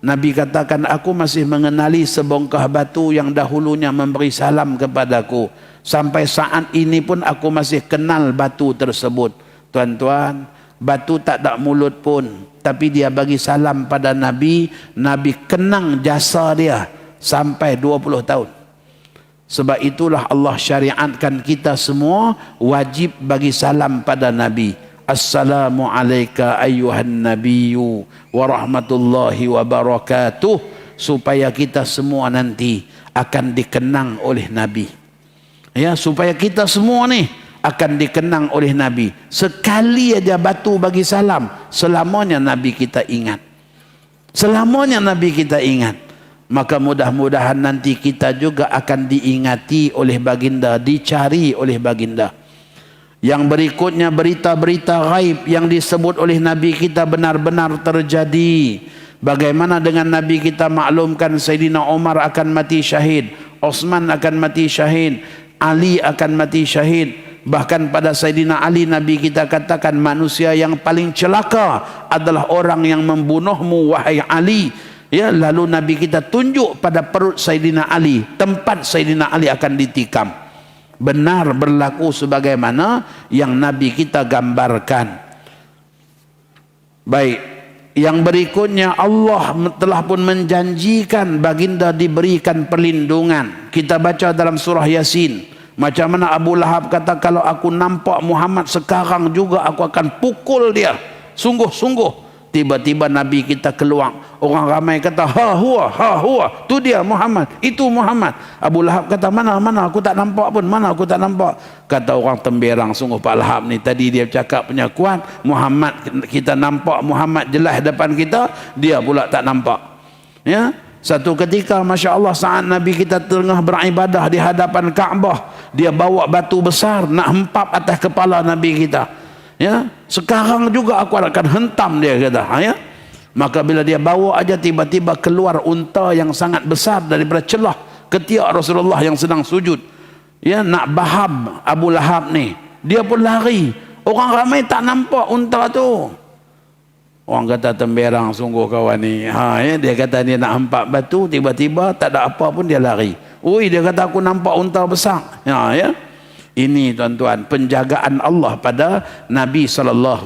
Nabi katakan, aku masih mengenali sebongkah batu yang dahulunya memberi salam kepadaku. Sampai saat ini pun aku masih kenal batu tersebut. Tuan-tuan, batu tak ada mulut pun, tapi dia bagi salam pada Nabi. Nabi kenang jasa dia sampai 20 tahun. Sebab itulah Allah syariatkan kita semua wajib bagi salam pada Nabi. Assalamu alayka ayyuhan nabiyyu wa rahmatullahi wa barakatuh. Supaya kita semua nanti akan dikenang oleh Nabi. Ya, supaya kita semua ni akan dikenang oleh Nabi. Sekali aja batu bagi salam, selamanya Nabi kita ingat. Selamanya Nabi kita ingat. Maka mudah-mudahan nanti kita juga akan diingati oleh baginda, dicari oleh baginda. Yang berikutnya, berita-berita gaib yang disebut oleh Nabi kita benar-benar terjadi. Bagaimana dengan Nabi kita maklumkan Sayyidina Umar akan mati syahid, Osman akan mati syahid, Ali akan mati syahid. Bahkan pada Sayyidina Ali, Nabi kita katakan, manusia yang paling celaka adalah orang yang membunuhmu, wahai Ali. Ya, lalu Nabi kita tunjuk pada perut Sayyidina Ali, tempat Sayyidina Ali akan ditikam. Benar berlaku sebagaimana yang Nabi kita gambarkan. Baik, yang berikutnya, Allah telah pun menjanjikan baginda diberikan perlindungan. Kita baca dalam surah Yasin, macam mana Abu Lahab kata, kalau aku nampak Muhammad sekarang juga aku akan pukul dia. Sungguh-sungguh Tiba-tiba Nabi kita keluar. Orang ramai kata, ha huwa, tu dia Muhammad, itu Muhammad. Abu Lahab kata, mana aku tak nampak pun, mana aku tak nampak. Kata orang temberang, sungguh Pak Lahab ni tadi dia cakap punya kuat, Muhammad kita nampak, Muhammad jelas depan kita, dia pula tak nampak. Ya, satu ketika Masya Allah saat Nabi kita tengah beribadah di hadapan Kaabah, dia bawa batu besar nak hempap atas kepala Nabi kita. Ya, sekarang juga aku akan hentam dia, kata. Ya, maka bila dia bawa aja tiba-tiba keluar unta yang sangat besar daripada celah ketiak Rasulullah yang sedang sujud. Ya, nak bahab Abu Lahab ni, dia pun lari. Orang ramai tak nampak unta tu. Orang kata temberang sungguh kawan ni. Ya, dia kata dia nak hempap batu, tiba-tiba tak ada apa pun dia lari. Oi, dia kata aku nampak unta besar. Ya. Ini tuan-tuan penjagaan Allah pada Nabi SAW.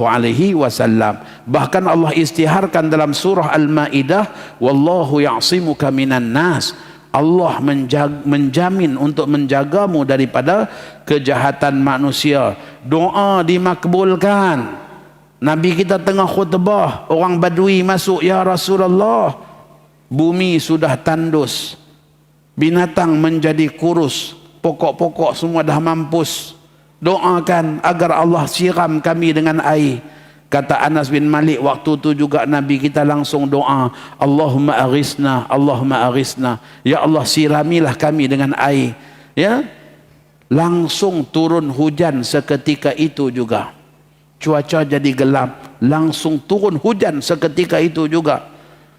Bahkan Allah istiharkan dalam surah Al-Ma'idah, wallahu ya'simuka minan nas. Allah menjamin untuk menjagamu daripada kejahatan manusia. Doa dimakbulkan. Nabi kita tengah khutbah, orang Badui masuk, ya Rasulullah, bumi sudah tandus, binatang menjadi kurus, pokok-pokok semua dah mampus. Doakan agar Allah siram kami dengan air. Kata Anas bin Malik, waktu tu juga Nabi kita langsung doa, Allahumma aghisna, Allahumma aghisna. Ya Allah, siramilah kami dengan air. Ya, langsung turun hujan seketika itu juga. Cuaca jadi gelap, langsung turun hujan seketika itu juga.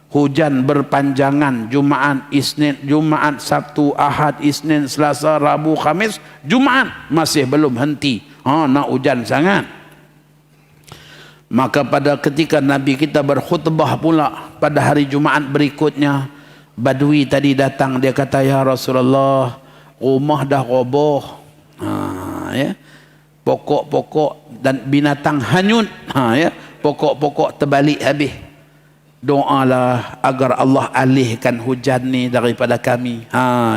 Hujan berpanjangan, Jumaat, Isnin, Jumaat, Sabtu, Ahad, Isnin, Selasa, Rabu, Khamis, Jumaat masih belum henti. Nak hujan sangat. Maka pada ketika Nabi kita berkhutbah pula pada hari Jumaat berikutnya, Badui tadi datang, dia kata, ya Rasulullah, rumah dah roboh. Ya. Pokok-pokok dan binatang hanyut. Ya. Pokok-pokok terbalik habis. Doalah agar Allah alihkan hujan ni daripada kami.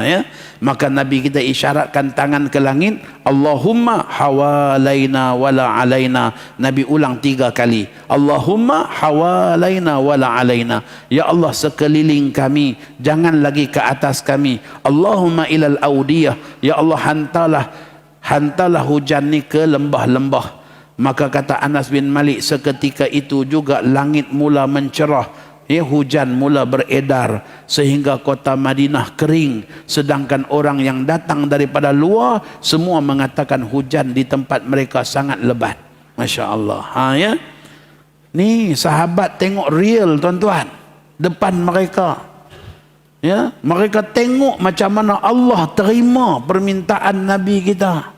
Ya. Maka Nabi kita isyaratkan tangan ke langit, Allahumma hawalaina wala alaina. Nabi ulang 3 kali, Allahumma hawalaina wala alaina. Ya Allah, sekeliling kami, jangan lagi ke atas kami. Allahumma ilal audiyah. Ya Allah, hantarlah hujan ni ke lembah-lembah. Maka kata Anas bin Malik, seketika itu juga langit mula mencerah, ya, hujan mula beredar sehingga kota Madinah kering, sedangkan orang yang datang daripada luar semua mengatakan hujan di tempat mereka sangat lebat. Masya Allah. Ya, ni sahabat tengok real tuan-tuan depan mereka. Ya, mereka tengok macam mana Allah terima permintaan Nabi kita.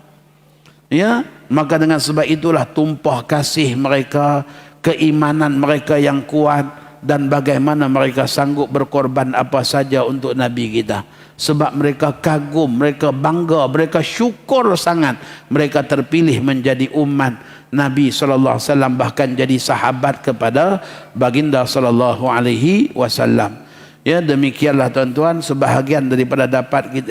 Ya, maka dengan sebab itulah tumpah kasih mereka, keimanan mereka yang kuat, dan bagaimana mereka sanggup berkorban apa saja untuk Nabi kita. Sebab mereka kagum, mereka bangga, mereka syukur sangat mereka terpilih menjadi umat Nabi SAW, bahkan jadi sahabat kepada baginda SAW. Ya, demikianlah tuan-tuan sebahagian daripada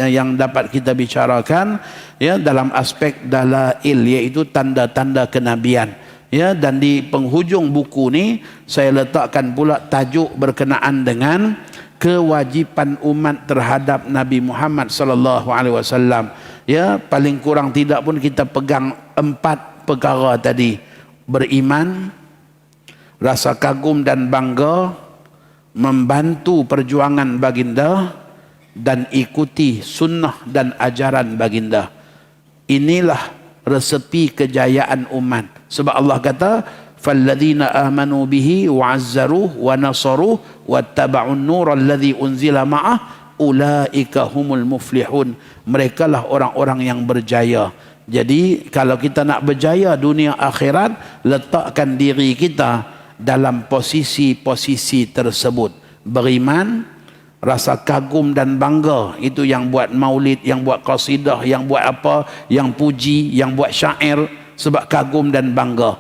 yang dapat kita bicarakan, ya, dalam aspek dalail, iaitu tanda-tanda kenabian. Ya, dan di penghujung buku ni saya letakkan pula tajuk berkenaan dengan kewajipan umat terhadap Nabi Muhammad SAW. Ya, paling kurang tidak pun kita pegang 4 perkara tadi: beriman, rasa kagum dan bangga, membantu perjuangan baginda, dan ikuti sunnah dan ajaran baginda. Inilah resepi kejayaan umat. Sebab Allah kata, falladzina amanu bihi wa'azzaruh wa nasaruh wattaba'un nura alladhi unzila ma'ah ulaika humul muflihun. Merekalah orang-orang yang berjaya. Jadi kalau kita nak berjaya dunia akhirat, letakkan diri kita dalam posisi-posisi tersebut. Beriman, rasa kagum dan bangga, itu yang buat maulid, yang buat qasidah, yang buat apa, yang puji, yang buat syair, sebab kagum dan bangga.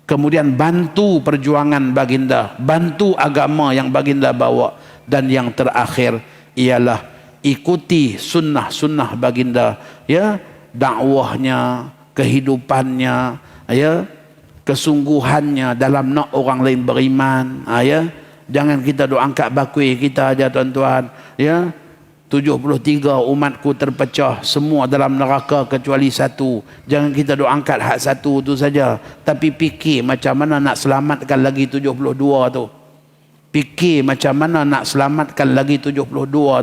Kemudian bantu perjuangan baginda, bantu agama yang baginda bawa. Dan yang terakhir ialah ikuti sunnah-sunnah baginda, ya, dakwahnya, kehidupannya, ya, kesungguhannya dalam nak orang lain beriman. Ya, jangan kita duk angkat bakui kita aja tuan-tuan. Ya, 73 umatku terpecah semua dalam neraka kecuali satu. Jangan kita duk angkat hak satu tu saja, tapi fikir macam mana nak selamatkan lagi 72 tu. Fikir macam mana nak selamatkan lagi 72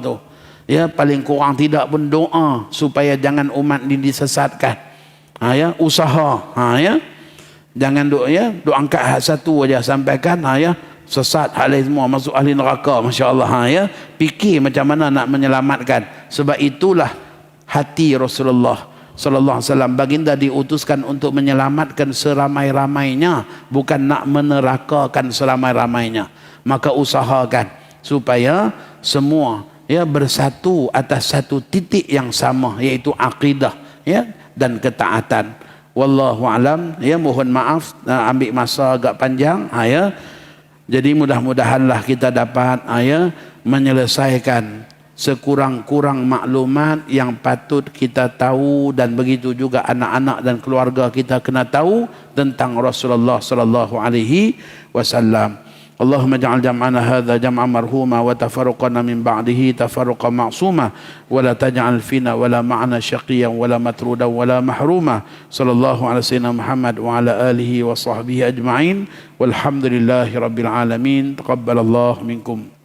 tu. Ya, paling kurang tidak pun doa supaya jangan umat ini disesatkan. Ya, usaha. Ya, jangan duk angkat hak satu aja sampaikan ya sesat hal lain semua masuk ahli neraka, masya-Allah. Ya, fikir macam mana nak menyelamatkan. Sebab itulah hati Rasulullah sallallahu alaihi wasallam, baginda diutuskan untuk menyelamatkan seramai-ramainya, bukan nak menerakakan seramai-ramainya. Maka usahakan supaya semua bersatu atas satu titik yang sama, iaitu akidah dan ketaatan. Wallahu alam. Mohon maaf ambil masa agak panjang. Jadi mudah-mudahanlah kita dapat menyelesaikan sekurang-kurang maklumat yang patut kita tahu, dan begitu juga anak-anak dan keluarga kita kena tahu tentang Rasulullah sallallahu alaihi wasallam. Allahumma ja'al jam'ana hadha jam'an marhuma wa tafarruqana min ba'dihi tafarruqan ma'suma wa la taj'al fina wa la ma'ana syaqiyan wa la matrudan wa la mahruma. Sallallahu ala sayyidina Muhammad wa ala alihi wa sahbihi ajma'in walhamdulillahi rabbil alamin. Taqabbalallahu minkum.